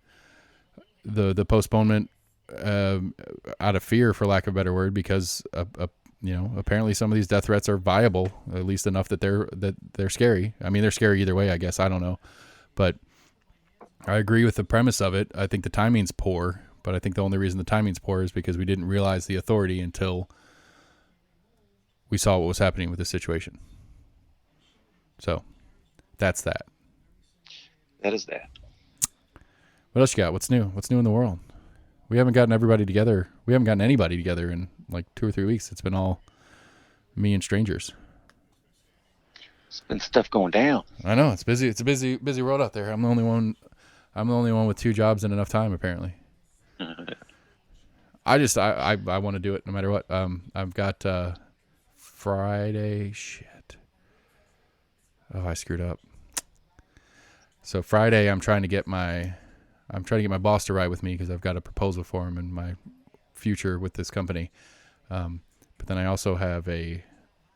the postponement out of fear, for lack of a better word, because apparently some of these death threats are viable, at least enough that they're scary. I mean, they're scary either way, I guess. I don't know, but I agree with the premise of it. I think the timing's poor, but I think the only reason the timing's poor is because we didn't realize the authority until we saw what was happening with this situation. So that's that. That is that. What else you got? What's new? What's new in the world? We haven't gotten everybody together. We haven't gotten anybody together in like 2 or 3 weeks. It's been all me and strangers. It's been stuff going down. I know, it's busy. It's a busy road out there. I'm the only one with 2 jobs and enough time, apparently. I want to do it no matter what. I've got Friday. Shit. Oh, I screwed up. So Friday, I'm trying to get my boss to ride with me because I've got a proposal for him and my future with this company. But then I also have a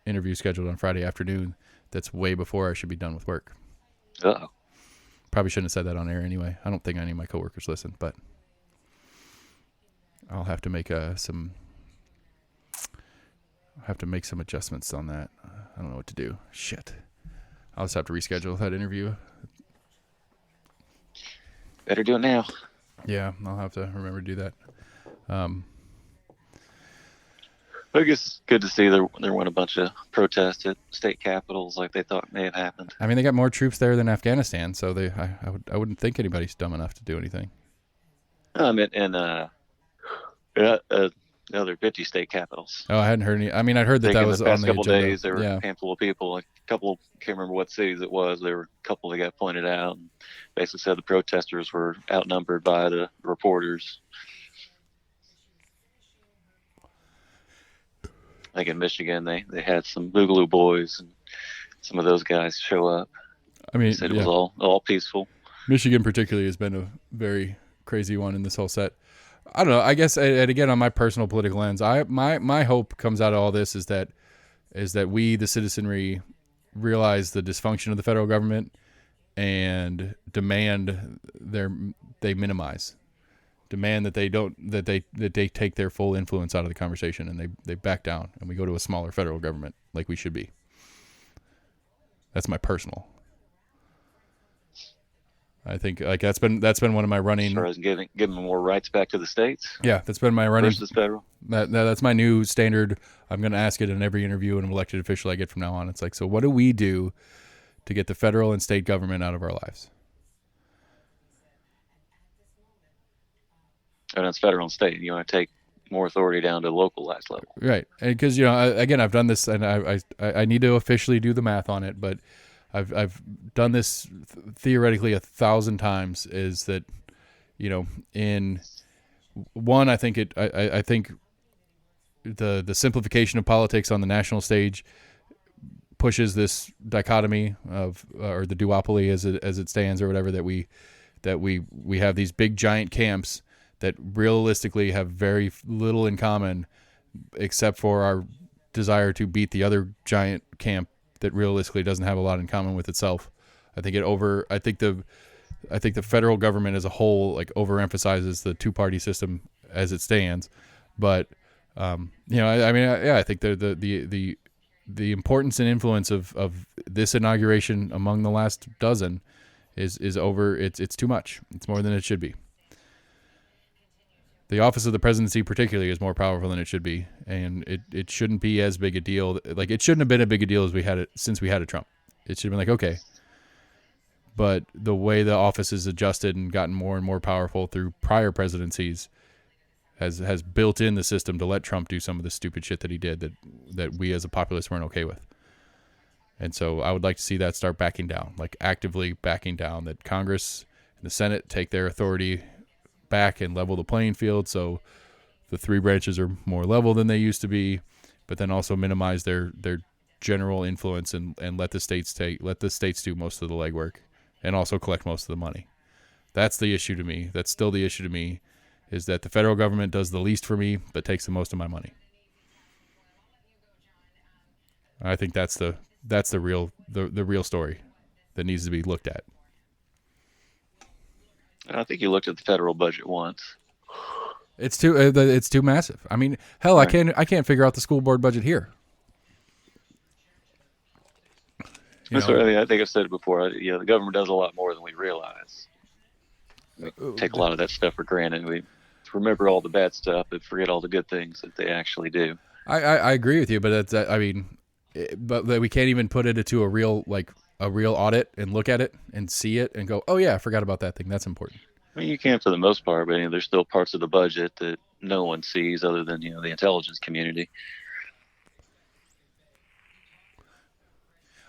interview scheduled on Friday afternoon that's way before I should be done with work. Uh-oh. Probably shouldn't have said that on air anyway. I don't think any of my coworkers listen, but I'll have to make some adjustments on that. I don't know what to do. Shit. I'll just have to reschedule that interview. Better do it now. Yeah, I'll have to remember to do that. I guess it's good to see there weren't a bunch of protests at state capitals like they thought may have happened. I mean, they got more troops there than Afghanistan, so I wouldn't think anybody's dumb enough to do anything. I meant in the other 50 state capitals. Oh, I hadn't heard any. I mean, I'd heard that was the past on the couple agenda. days. There were a handful of people. Like a couple, can't remember what cities it was. There were a couple that got pointed out and basically said the protesters were outnumbered by the reporters. Like in Michigan, they had some Boogaloo Boys and some of those guys show up. I mean, said it was all peaceful. Michigan particularly has been a very crazy one in this whole set. I don't know. I guess, and again, on my personal political lens, my hope comes out of all this is that we, the citizenry, realize the dysfunction of the federal government and demand they minimize, demand that they take their full influence out of the conversation and they back down and we go to a smaller federal government like we should be. That's my personal. I think like that's been one of my running. As far as giving more rights back to the states. Yeah, that's been my running versus federal. That's my new standard. I'm going to ask it in every interview and elected official I get from now on. It's like, so what do we do to get the federal and state government out of our lives? And it's federal and state. You want to take more authority down to localized level, right? Because again, I've done this, and I need to officially do the math on it, but I've done this theoretically 1,000 times. Is that in one, I think I think the simplification of politics on the national stage pushes this dichotomy of or the duopoly as it stands or whatever that we have these big giant camps that realistically have very little in common except for our desire to beat the other giant camp that realistically doesn't have a lot in common with itself. I think the federal government as a whole like overemphasizes the two-party system as it stands, but I think the importance and influence of this inauguration among the last dozen is over. It's too much. It's more than it should be. The office of the presidency particularly is more powerful than it should be, and it shouldn't be as big a deal. Like it shouldn't have been a big a deal as we had it since we had a Trump. It should have been like, okay. But the way the office is adjusted and gotten more and more powerful through prior presidencies has built in the system to let Trump do some of the stupid shit that he did that we as a populace weren't okay with. And so I would like to see that start backing down, like actively backing down, that Congress and the Senate take their authority back and level the playing field so the three branches are more level than they used to be, but then also minimize their general influence and let the states do most of the legwork and also collect most of the money. That's the issue to me. That's still the issue to me, is that the federal government does the least for me but takes the most of my money. I think that's the real story that needs to be looked at. I think you looked at the federal budget once. It's too massive. I mean, hell, right. I can't figure out the school board budget here. I think I've said it before. The government does a lot more than we realize. We take a lot of that stuff for granted. We remember all the bad stuff, but forget all the good things that they actually do. I agree with you, but but we can't even put it into a real audit and look at it and see it and go, oh yeah, I forgot about that thing. That's important. I mean, you can for the most part, but there's still parts of the budget that no one sees other than the intelligence community.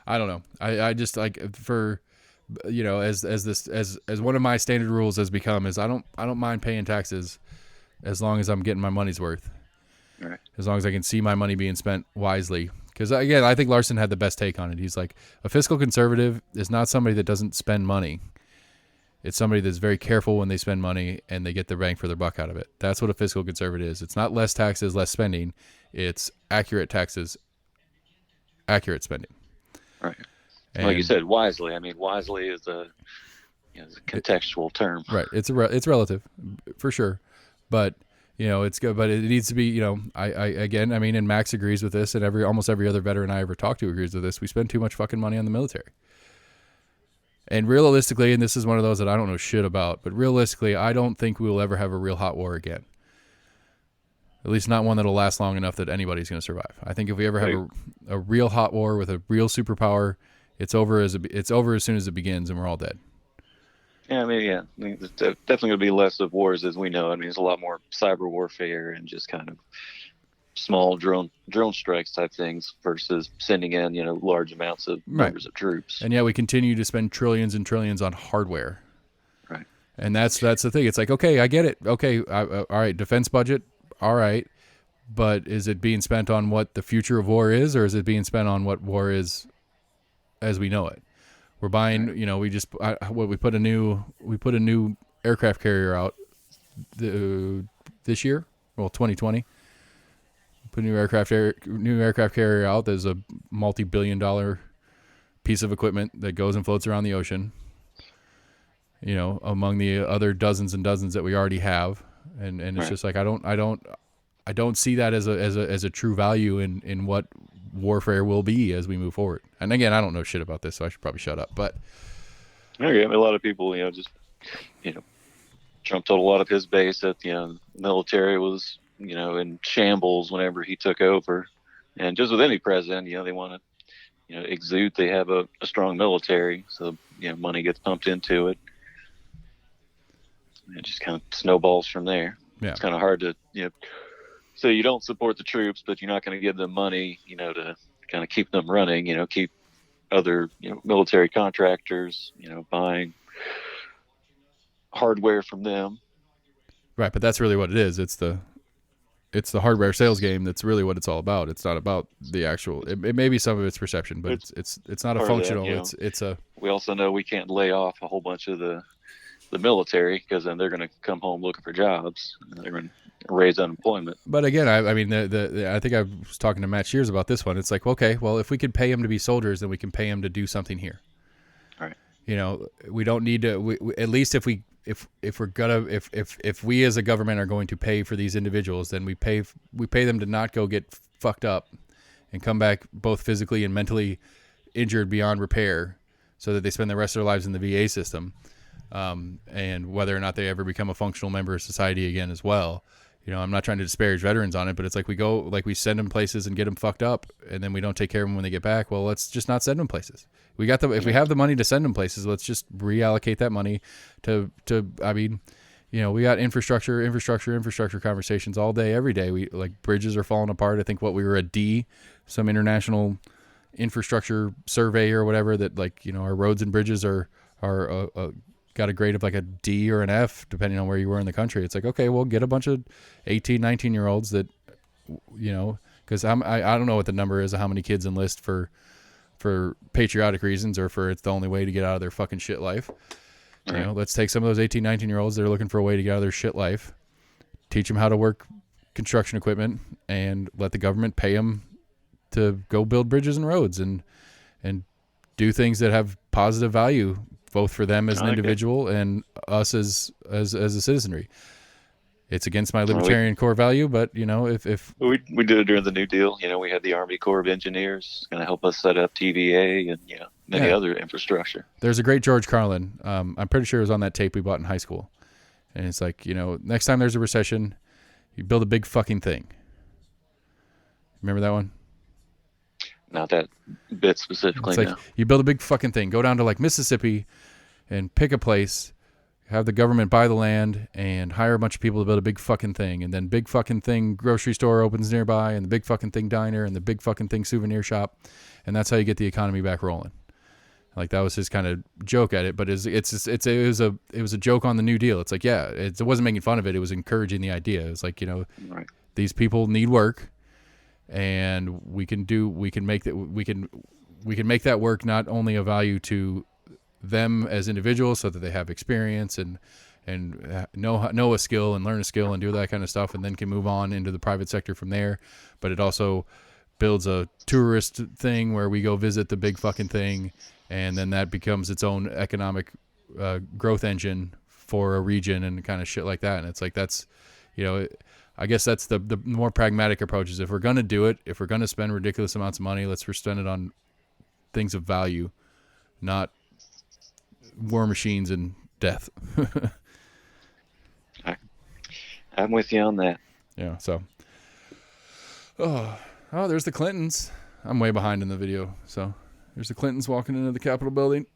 I don't know. I just as one of my standard rules has become is I don't mind paying taxes as long as I'm getting my money's worth. Right. As long as I can see my money being spent wisely. Because again, I think Larson had the best take on it. He's like, a fiscal conservative is not somebody that doesn't spend money. It's somebody that's very careful when they spend money and they get the bang for their buck out of it. That's what a fiscal conservative is. It's not less taxes, less spending. It's accurate taxes, accurate spending. Right. And like you said, wisely. I mean, wisely is a contextual term. Right. It's relative, for sure. But it's good. But it needs to be. And Max agrees with this, and almost every other veteran I ever talked to agrees with this. We spend too much fucking money on the military. And realistically, and this is one of those that I don't know shit about, but realistically, I don't think we will ever have a real hot war again. At least not one that'll last long enough that anybody's going to survive. I think if we ever have a real hot war with a real superpower, it's over as soon as it begins, and we're all dead. Yeah, it's definitely going to be less of wars as we know. There's a lot more cyber warfare and just kind of small drone strikes type things versus sending in large amounts of numbers of troops. And yet we continue to spend trillions and trillions on hardware. Right. And that's the thing. It's like, okay, I get it. Okay, all right, defense budget. All right, but is it being spent on what the future of war is, or is it being spent on what war is as we know it? We're buying, we put a new aircraft carrier out this year, 2020. Put a new aircraft carrier out. There's a multi-billion-dollar piece of equipment that goes and floats around the ocean. Among the other dozens and dozens that we already have. And it's just like I don't see that as a true value in what warfare will be as we move forward. And again, I don't know shit about this, so I should probably shut up. But a lot of people, Trump told a lot of his base that the military was in shambles whenever he took over, and just with any president, they want to exude they have a strong military, so money gets pumped into it. It just kind of snowballs from there. Yeah. It's kind of hard to, so you don't support the troops, but you're not going to give them money, to kind of keep them running, keep other, military contractors, buying hardware from them. Right. But that's really what it is. It's the hardware sales game. That's really what it's all about. It's not about the actual, it may be some of its perception, but it's not a functional, we also know we can't lay off a whole bunch of the military, because then they're going to come home looking for jobs and they're going to raise unemployment. But again, I think I was talking to Matt Shears about this one. It's like, okay, well, if we could pay them to be soldiers, then we can pay them to do something here. All right. We don't need to. We, at least if we as a government are going to pay for these individuals, then we pay them to not go get fucked up and come back both physically and mentally injured beyond repair, so that they spend the rest of their lives in the VA system. And whether or not they ever become a functional member of society again as well. I'm not trying to disparage veterans on it, but it's like we send them places and get them fucked up, and then we don't take care of them when they get back. Well, let's just not send them places. If we have the money to send them places, let's just reallocate that money to we got infrastructure conversations all day, every day. We bridges are falling apart. I think we were a D, some international infrastructure survey or whatever, that our roads and bridges are got a grade of like a D or an F, depending on where you were in the country. It's like, okay, well, get a bunch of 18, 19-year-olds that, because I don't know what the number is of how many kids enlist for patriotic reasons or for it's the only way to get out of their fucking shit life. Right. Let's take some of those 18, 19-year-olds that are looking for a way to get out of their shit life, teach them how to work construction equipment, and let the government pay them to go build bridges and roads and do things that have positive value both for them as an individual and us as a citizenry. It's against my libertarian core value, but if we did it during the New Deal, we had the Army Corps of Engineers going to help us set up TVA and many other infrastructure. There's a great George Carlin. I'm pretty sure it was on that tape we bought in high school, and it's like, next time there's a recession, you build a big fucking thing. Remember that one? Not that bit specifically. It's like you build a big fucking thing. Go down to like Mississippi and pick a place, have the government buy the land and hire a bunch of people to build a big fucking thing. And then big fucking thing grocery store opens nearby and the big fucking thing diner and the big fucking thing souvenir shop. And that's how you get the economy back rolling. Like that was his kind of joke at it, but it was a joke on the New Deal. It's like, yeah, it wasn't making fun of it. It was encouraging the idea. It was like, right. These people need work. And we can make that work not only of value to them as individuals, so that they have experience and know a skill and learn a skill and do that kind of stuff, and then can move on into the private sector from there. But it also builds a tourist thing where we go visit the big fucking thing, and then that becomes its own economic growth engine for a region and kind of shit like that. And it's like that's I guess that's the more pragmatic approach is if we're going to do it, if we're going to spend ridiculous amounts of money, let's spend it on things of value, not war machines and death. I'm with you on that. Yeah. So, oh, there's the Clintons. I'm way behind in the video. So there's the Clintons walking into the Capitol building.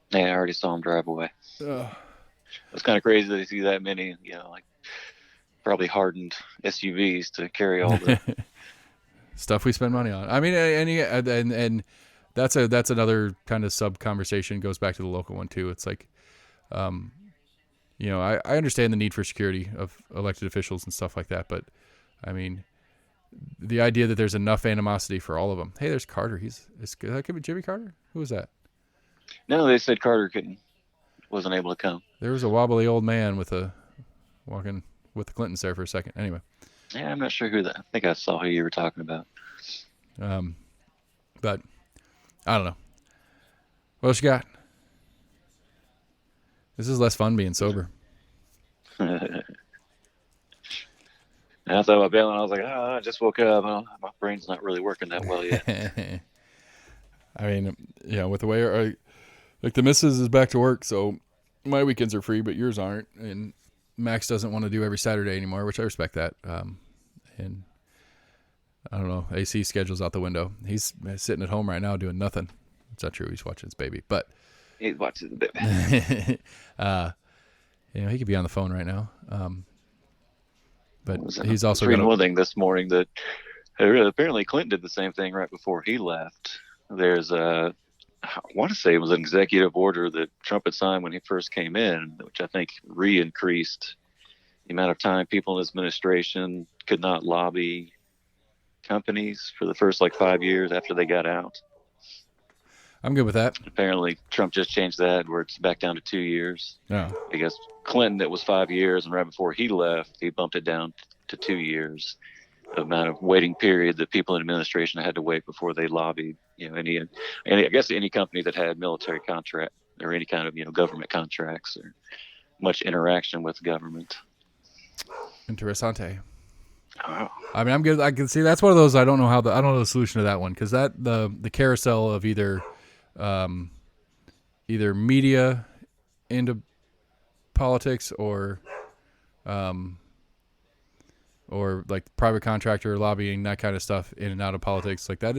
Yeah, I already saw them drive away. It's kind of crazy to see that many, like probably hardened SUVs to carry all the stuff we spend money on. I mean, and that's another kind of sub conversation. Goes back to the local one too. It's like, I understand the need for security of elected officials and stuff like that, but I mean, the idea that there's enough animosity for all of them. Hey, there's Carter. That could be Jimmy Carter. Who was that? No, they said Carter wasn't able to come. There was a wobbly old man walking with the Clintons there for a second. Anyway. Yeah, I'm not sure who that. I think I saw who you were talking about. But I don't know. What else you got? This is less fun being sober. And I thought about bailing. I was like, I just woke up. My brain's not really working that well yet. I mean, with the way like the missus is back to work, so my weekends are free, but yours aren't. And Max doesn't want to do every Saturday anymore, which I respect that. And I don't know, AC schedule's out the window. He's sitting at home right now doing nothing. It's not true. He's watching his baby, but he's watching the baby. He could be on the phone right now. But he's also reading one thing this morning that apparently Clinton did the same thing right before he left. There's I want to say it was an executive order that Trump had signed when he first came in, which I think re-increased the amount of time people in his administration could not lobby companies for the first 5 years after they got out. I'm good with that. Apparently Trump just changed that where it's back down to 2 years. Yeah. I guess Clinton, it was 5 years, and right before he left, he bumped it down to 2 years. The amount of waiting period that people in administration had to wait before they lobbied, any company that had military contract or any kind of, government contracts or much interaction with government. Interessante. Oh. I mean, I'm good. I can see that's one of those. I don't know the solution to that one. Cause the carousel of either media into politics or like private contractor lobbying, that kind of stuff in and out of politics, like that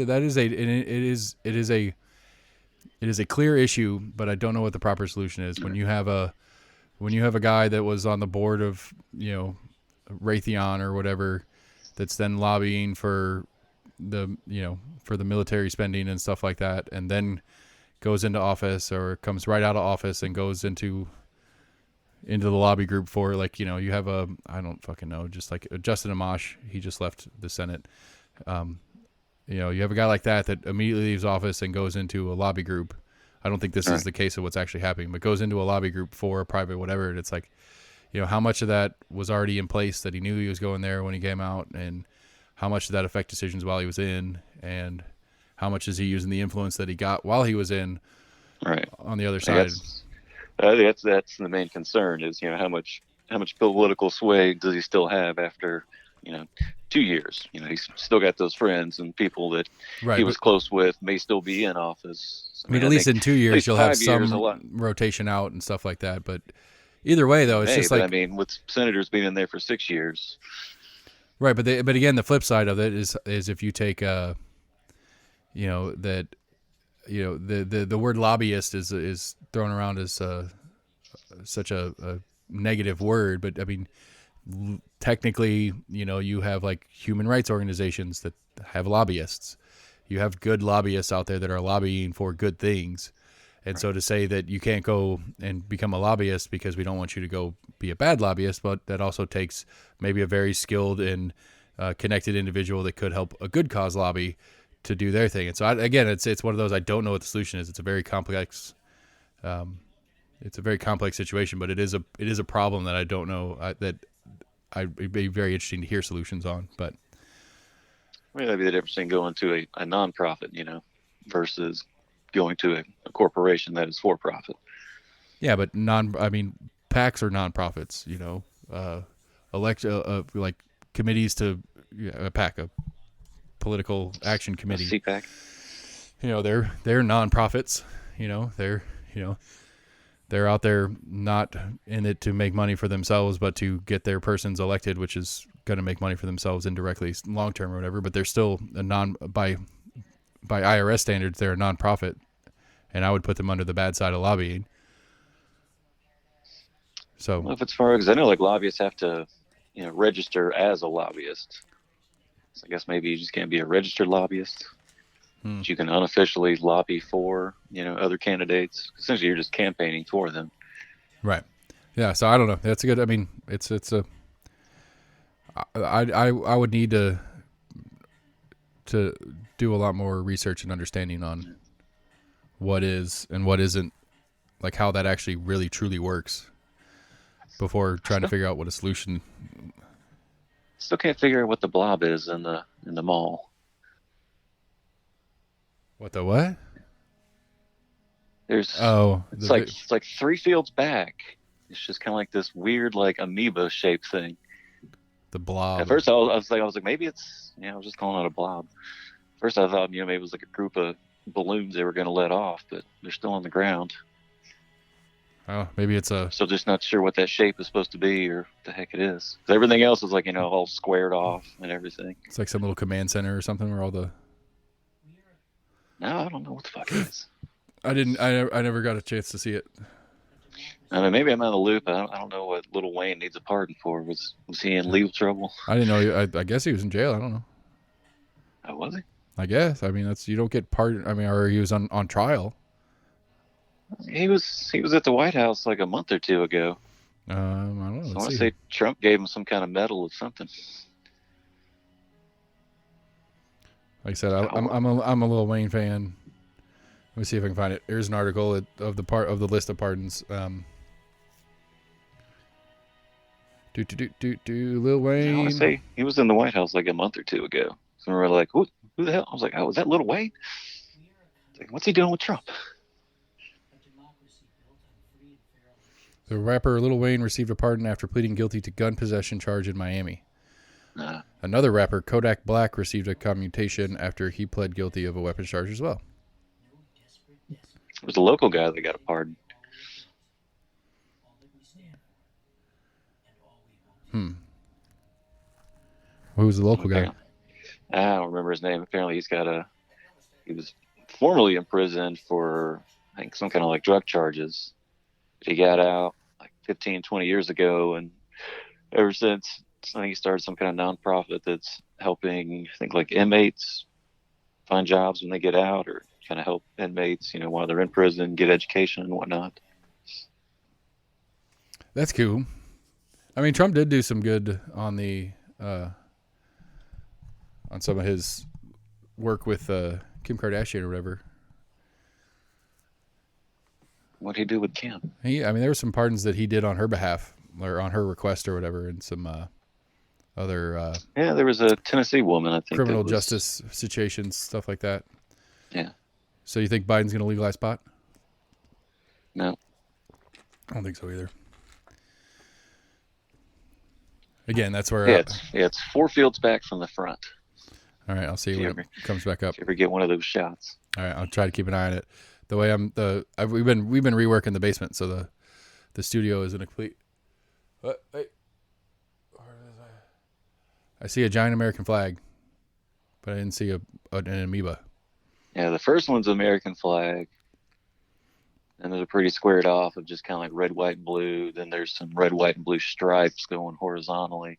is a clear issue, but I don't know what the proper solution is. When you have a guy that was on the board of Raytheon or whatever, that's then lobbying for the military spending and stuff like that, and then goes into office or comes right out of office and goes into the lobby group for, like, you know, you have I don't fucking know, just like Justin Amash, he just left the Senate. You know, you have a guy like that immediately leaves office and goes into a lobby group. I don't think this is the case of what's actually happening, but goes into a lobby group for a private whatever, and it's like, you know, how much of that was already in place that he knew he was going there when he came out, and how much did that affect decisions while he was in, and how much is he using the influence that he got while he was in on the other side? That's the main concern is, you know, how much political sway does he still have after, you know, 2 years? You know, he's still got those friends and people that he was close with may still be in office. So, I mean, at least in 2 years you'll have some rotation out and stuff like that. But either way, though, it's just like, I mean, with senators being in there for 6 years, right? But again, the flip side of it is if you take you know, that, you know, the word lobbyist is thrown around as such a negative word, but I mean, technically, you know, you have like human rights organizations that have lobbyists. You have good lobbyists out there that are lobbying for good things. And so to say that you can't go and become a lobbyist because we don't want you to go be a bad lobbyist, but that also takes maybe a very skilled and connected individual that could help a good cause lobby to do their thing. And so again, it's one of those, I don't know what the solution is. It's a very complex situation, but it is a problem that I don't know that it'd be very interesting to hear solutions on. But I mean, that'd be the difference in going to a nonprofit, you know, versus going to a corporation that is for profit. Yeah, but PACs are nonprofits, you know, like committees to a PAC, a political action committee. CPAC. You know, they're nonprofits. You know, they're out there not in it to make money for themselves, but to get their persons elected, which is going to make money for themselves indirectly, long term or whatever. But they're still by IRS standards, they're a nonprofit, and I would put them under the bad side of lobbying. So, well, if it's far, because I know like lobbyists have to, you know, register as a lobbyist. So I guess maybe you just can't be a registered lobbyist. But you can unofficially lobby for, you know, other candidates. Essentially, you're just campaigning for them. Right. Yeah. So I don't know. That's a good. I mean, I would need to do a lot more research and understanding on what is and what isn't, like how that actually really truly works, before trying to figure out what a solution. Still can't figure out what the blob is in the mall. What the what? It's like 3 fields back. It's just kind of like this weird, like amoeba shaped thing. The blob. At first, I was like, maybe it's, you know, I was just calling it a blob. First, I thought, you know, maybe it was like a group of balloons they were going to let off, but they're still on the ground. Oh, maybe it's So just not sure what that shape is supposed to be or what the heck it is. Everything else is like, you know, all squared off and everything. It's like some little command center or something where all the. No, I don't know what the fuck it is. I never got a chance to see it. I mean, maybe I'm out of the loop. I don't know what Lil Wayne needs a pardon for. Was he in legal trouble? I didn't know. I guess he was in jail. I don't know. Oh, was he? I guess. I mean, you don't get pardon. I mean, or he was on trial. He was at the White House like a month or two ago. I don't know. So I want to say Trump gave him some kind of medal or something. Like I said, I'm a Lil Wayne fan. Let me see if I can find it. Here's an article of the list of pardons. Lil Wayne. I want to say he was in the White House like a month or two ago. So we were like, who the hell? I was like, oh, is that Lil Wayne? Like, what's he doing with Trump? The rapper Lil Wayne received a pardon after pleading guilty to gun possession charge in Miami. Another rapper, Kodak Black, received a commutation after he pled guilty of a weapons charge as well. It was a local guy that got a pardon. Who was the local guy? I don't remember his name. Apparently he was formerly imprisoned for, I think, some kind of like drug charges. He got out like 15, 20 years ago, and ever since, I think he started some kind of nonprofit that's helping, I think, like inmates find jobs when they get out, or kind of help inmates, while they're in prison, get education and whatnot. That's cool. I mean, Trump did do some good on some of his work with Kim Kardashian or whatever. What'd he do with Kim? There were some pardons that he did on her behalf or on her request or whatever, and some other there was a Tennessee woman, I think, criminal justice situations, stuff like that. Yeah. So you think Biden's going to legalize pot? No. I don't think so either. Again, that's where it's 4 fields back from the front. All right, I'll see when it comes back up. If you ever get one of those shots. All right, I'll try to keep an eye on it. The way we've been reworking the basement, so the studio is in a complete. I see a giant American flag, but I didn't see an amoeba. Yeah, the first one's American flag, and there's a pretty squared off of just kind of like red, white, and blue. Then there's some red, white, and blue stripes going horizontally.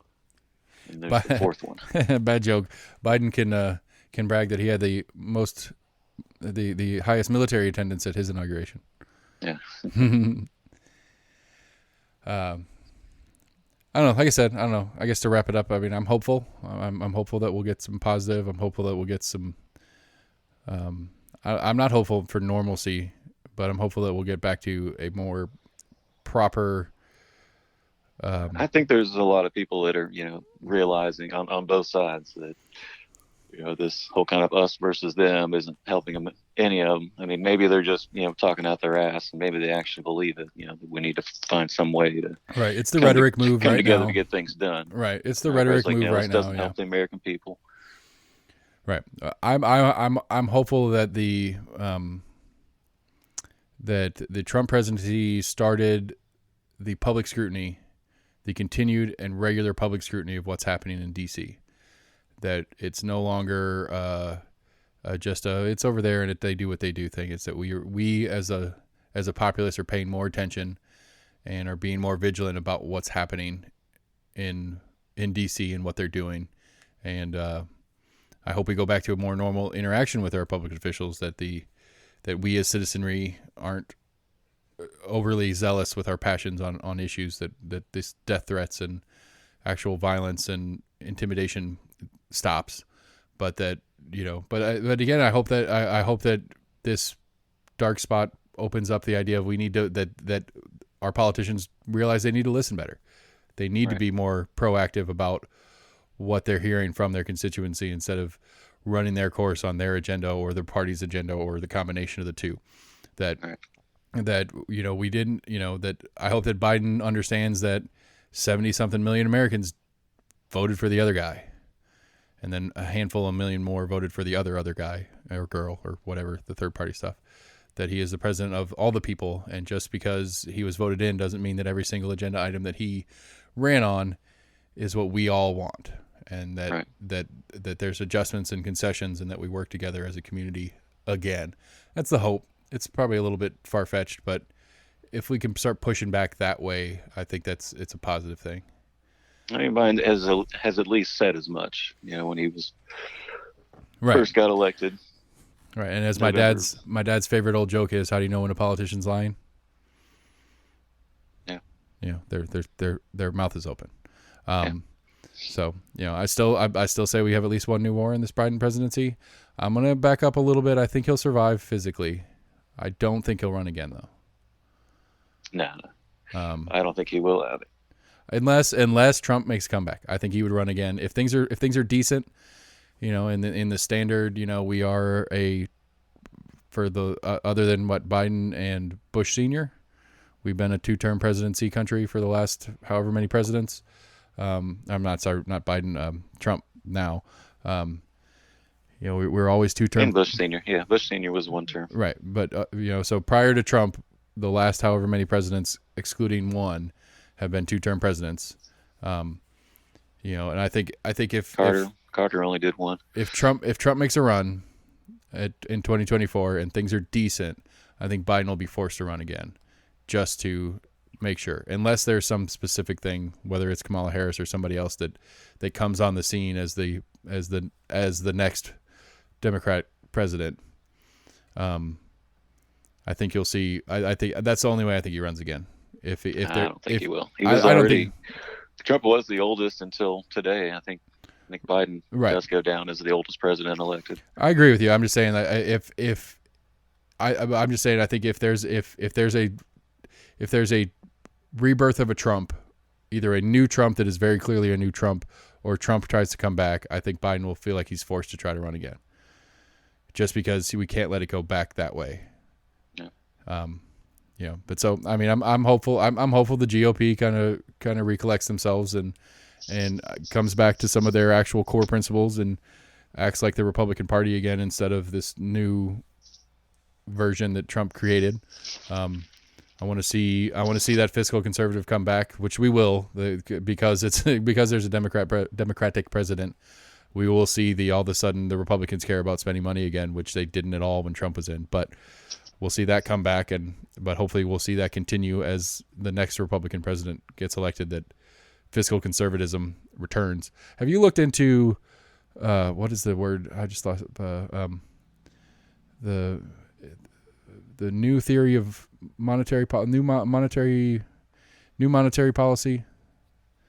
And there's the fourth one. Bad joke. Biden can brag that he had the highest military attendance at his inauguration. Yeah. I don't know. Like I said, I don't know. I guess to wrap it up, I mean, I'm hopeful. I'm hopeful that we'll get some positive. I'm hopeful that we'll get some. I'm not hopeful for normalcy, but I'm hopeful that we'll get back to a more proper. I think there's a lot of people that are, realizing on both sides that, this whole kind of us versus them isn't helping them, any of them. I mean, maybe they're just, talking out their ass, and maybe they actually believe it. We need to find some way to. Right. It's the rhetoric move come right together now to get things done. Right. It's the rhetoric move right now. Doesn't help the American people. Right. I'm hopeful that the Trump presidency started the public scrutiny, the continued and regular public scrutiny of what's happening in D.C. That it's no longer just it's over there and they do what they do thing. It's that we as a populace are paying more attention and are being more vigilant about what's happening in D.C. and what they're doing. And I hope we go back to a more normal interaction with our public officials, that we as citizenry aren't overly zealous with our passions on issues, that this death threats and actual violence and intimidation stops, but that but again, I hope that this dark spot opens up the idea of we need to that our politicians realize they need to listen better. They need to be more proactive about what they're hearing from their constituency instead of running their course on their agenda or their party's agenda or the combination of the two. That we didn't, that I hope that Biden understands that 70-something million Americans voted for the other guy, and then a handful of million more voted for the other guy or girl or whatever, the third party stuff. That he is the president of all the people, and just because he was voted in doesn't mean that every single agenda item that he ran on is what we all want, and that there's adjustments and concessions, and that we work together as a community again. That's the hope. It's probably a little bit far-fetched, but if we can start pushing back that way, I think it's a positive thing. I mean, Biden has at least said as much, when he was first got elected. Right, and as my dad's favorite old joke is, how do you know when a politician's lying? Yeah. Their mouth is open. So, I still say we have at least one new war in this Biden presidency. I'm going to back up a little bit. I think he'll survive physically. I don't think he'll run again, though. No. I don't think he will have it. Unless Trump makes a comeback. I think he would run again. If things are decent, in the standard, we are other than what Biden and Bush Sr., we've been a 2-term presidency country for the last however many presidents. Not Biden, Trump now. We're always 2-term. And Bush Sr. Yeah, Bush Sr. was 1 term. Right, but so prior to Trump, the last however many presidents, excluding one, have been 2-term presidents. And I think if Carter only did 1. If Trump makes a run in 2024 and things are decent, I think Biden will be forced to run again, just to make sure, unless there's some specific thing, whether it's Kamala Harris or somebody else that comes on the scene as the next Democrat president. I think you'll see. I think that's the only way I think he runs again. I don't think he will. He I, was I don't already think Trump was the oldest until today. I think Biden right. does go down as the oldest president elected. I agree with you. I'm just saying that I'm just saying I think if there's a rebirth of a Trump, either a new Trump that is very clearly a new Trump, or Trump tries to come back, I think Biden will feel like he's forced to try to run again, just because we can't let it go back that way. Yeah. But so I mean, I'm hopeful. I'm hopeful the GOP kind of recollects themselves and comes back to some of their actual core principles and acts like the Republican Party again instead of this new version that Trump created. I want to see that fiscal conservative come back, which we will, because there's a Democratic president. We will see all of a sudden the Republicans care about spending money again, which they didn't at all when Trump was in. But we'll see that come back, but hopefully we'll see that continue as the next Republican president gets elected, that fiscal conservatism returns. Have you looked into what is the word? I just thought the new theory of new monetary policy.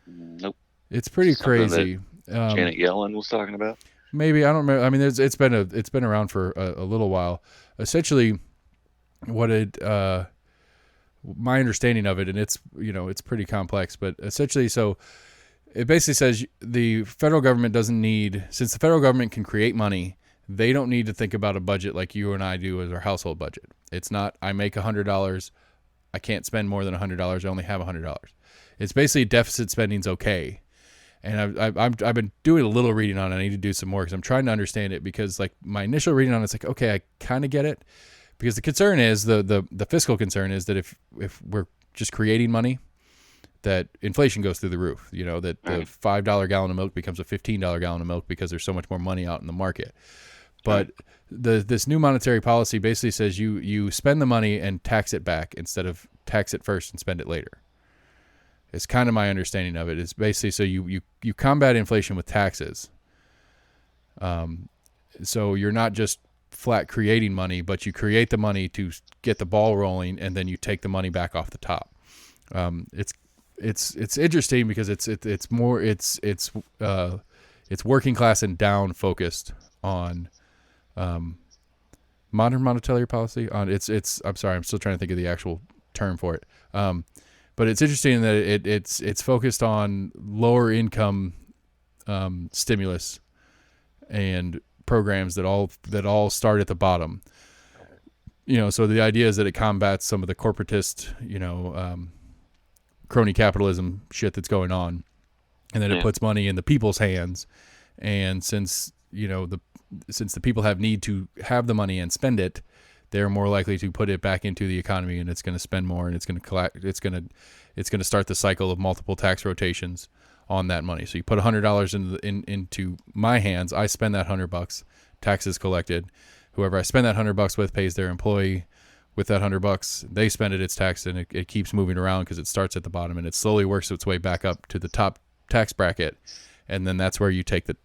Nope. It's pretty Something crazy. Janet Yellen was talking about. Maybe, I don't remember. I mean, it's been around for a little while. Essentially, my understanding of it, and it's pretty complex, but essentially, so it basically says the federal government doesn't need, since the federal government can create money, they don't need to think about a budget like you and I do as our household budget. It's not, I make $100, I can't spend more than $100, I only have $100. It's basically deficit spending's okay. And I've been doing a little reading on it. I need to do some more because I'm trying to understand it, because like my initial reading on it's like, okay, I kind of get it, because the concern is the fiscal concern is that if we're just creating money, that inflation goes through the roof, that the $5 gallon of milk becomes a $15 gallon of milk because there's so much more money out in the market. But this new monetary policy basically says you spend the money and tax it back instead of tax it first and spend it later. It's kind of my understanding of it. It's basically so you combat inflation with taxes. So you're not just flat creating money, but you create the money to get the ball rolling, and then you take the money back off the top. It's interesting because it's working class and down focused on modern monetary policy. I'm sorry, I'm still trying to think of the actual term for it. But it's interesting that it's focused on lower income stimulus and programs that all start at the bottom. So the idea is that it combats some of the corporatist, crony capitalism shit that's going on, and then it puts money in the people's hands. And since the people have need to have the money and spend it, they're more likely to put it back into the economy, and it's going to spend more, and it's going to collect. It's going to start the cycle of multiple tax rotations on that money. So you put $100 into my hands, I spend that $100, taxes collected. Whoever I spend that $100 with pays their employee with that $100. They spend it, it's taxed, and it keeps moving around because it starts at the bottom and it slowly works its way back up to the top tax bracket, and then that's where you take the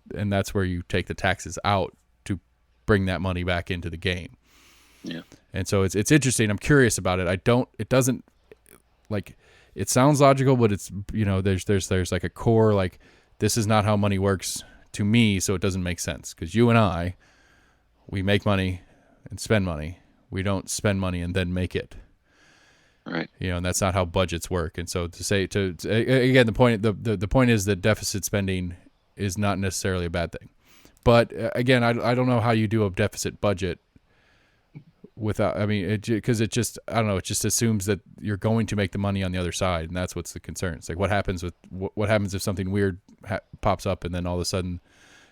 taxes out to bring that money back into the game. Yeah. And so it's interesting. I'm curious about it. It doesn't, like, it sounds logical, but it's, there's like a core, like, this is not how money works to me. So it doesn't make sense, because you and we make money and spend money. We don't spend money and then make it. Right. And that's not how budgets work. And so again, the point is that deficit spending is not necessarily a bad thing. But again, I don't know how you do a deficit budget without, because it just, I don't know, it just assumes that you're going to make the money on the other side, and that's what's the concern. It's like, what happens if something weird pops up, and then all of a sudden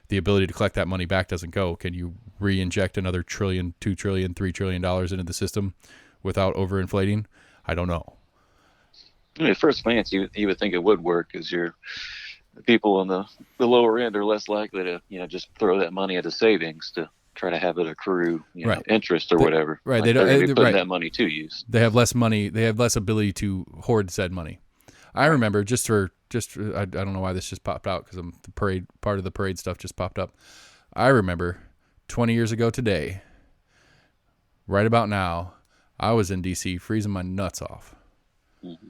the ability to collect that money back doesn't go? Can you re-inject another $1 trillion, $2 trillion, $3 trillion into the system without overinflating? I don't know. At first glance, you would think it would work, because the people on the lower end are less likely to just throw that money into savings to try to have it accrue interest or whatever. Right. Like, they're going to be putting that money to use. They have less money. They have less ability to hoard said money. I remember I don't know why this just popped out, because part of the parade stuff just popped up. I remember 20 years ago today, right about now, I was in D.C. freezing my nuts off. Mm-hmm.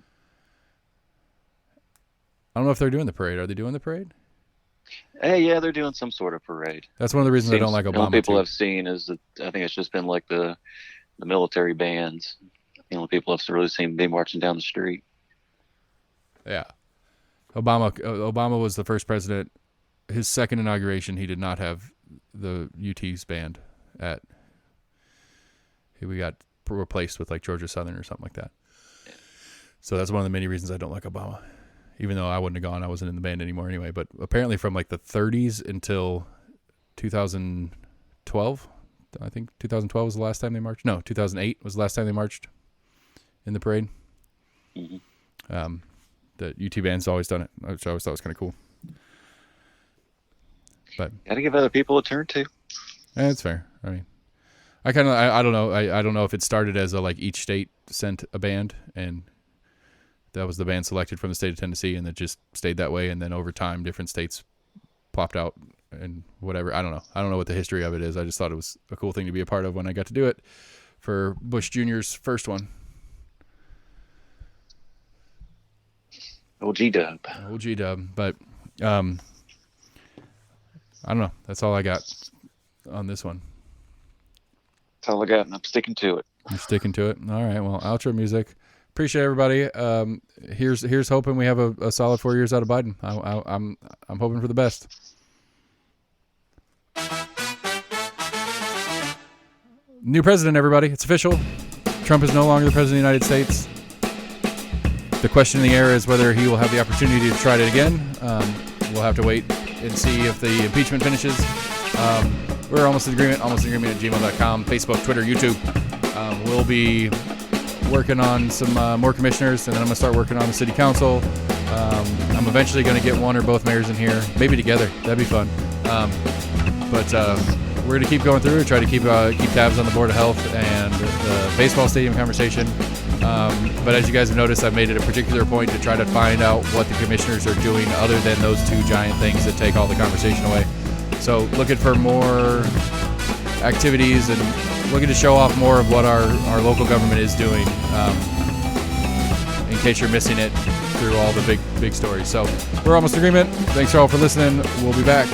I don't know if they're doing the parade. Are they doing the parade? Hey, yeah, they're doing some sort of parade. That's one of the reasons I don't like The only Obama, people too. I've seen is that I think it's just been like the military bands. The only people I've really seen be marching down the street. Yeah. Obama was the first president. His second inauguration, he did not have the UT's band at. We got replaced with like Georgia Southern or something like that. So that's one of the many reasons I don't like Obama. Even though I wouldn't have gone, I wasn't in the band anymore anyway. But apparently from like the 30s until 2012, I think 2012 was the last time they marched. No, 2008 was the last time they marched in the parade. Mm-hmm. The UT band's always done it, which I always thought was kind of cool. But Gotta give other people a turn too. That's fair. I mean, I don't know. I don't know if it started as like each state sent a band and that was the band selected from the state of Tennessee, and it just stayed that way. And then over time, different states plopped out and whatever. I don't know. I don't know what the history of it is. I just thought it was a cool thing to be a part of when I got to do it for Bush Jr.'s first one. OG Dub. OG Dub. But I don't know. That's all I got on this one. That's all I got, and I'm sticking to it. You're sticking to it. All right. Well, outro music. Appreciate everybody. Here's hoping we have a solid 4 years out of Biden. I'm hoping for the best. New president, everybody. It's official. Trump is no longer the president of the United States. The question in the air is whether he will have the opportunity to try it again. We'll have to wait and see if the impeachment finishes. We're almost in agreement. almostagreement@gmail.com. Facebook, Twitter, YouTube. We'll be working on some more commissioners, and then I'm going to start working on the city council. I'm eventually going to get one or both mayors in here, maybe together. That'd be fun. But we're going to keep going through, try to keep tabs on the Board of Health and the baseball stadium conversation. But as you guys have noticed, I've made it a particular point to try to find out what the commissioners are doing other than those two giant things that take all the conversation away. So looking for more activities and looking to show off more of what our local government is doing, in case you're missing it through all the big stories. So we're almost in agreement. Thanks all for listening. We'll be back.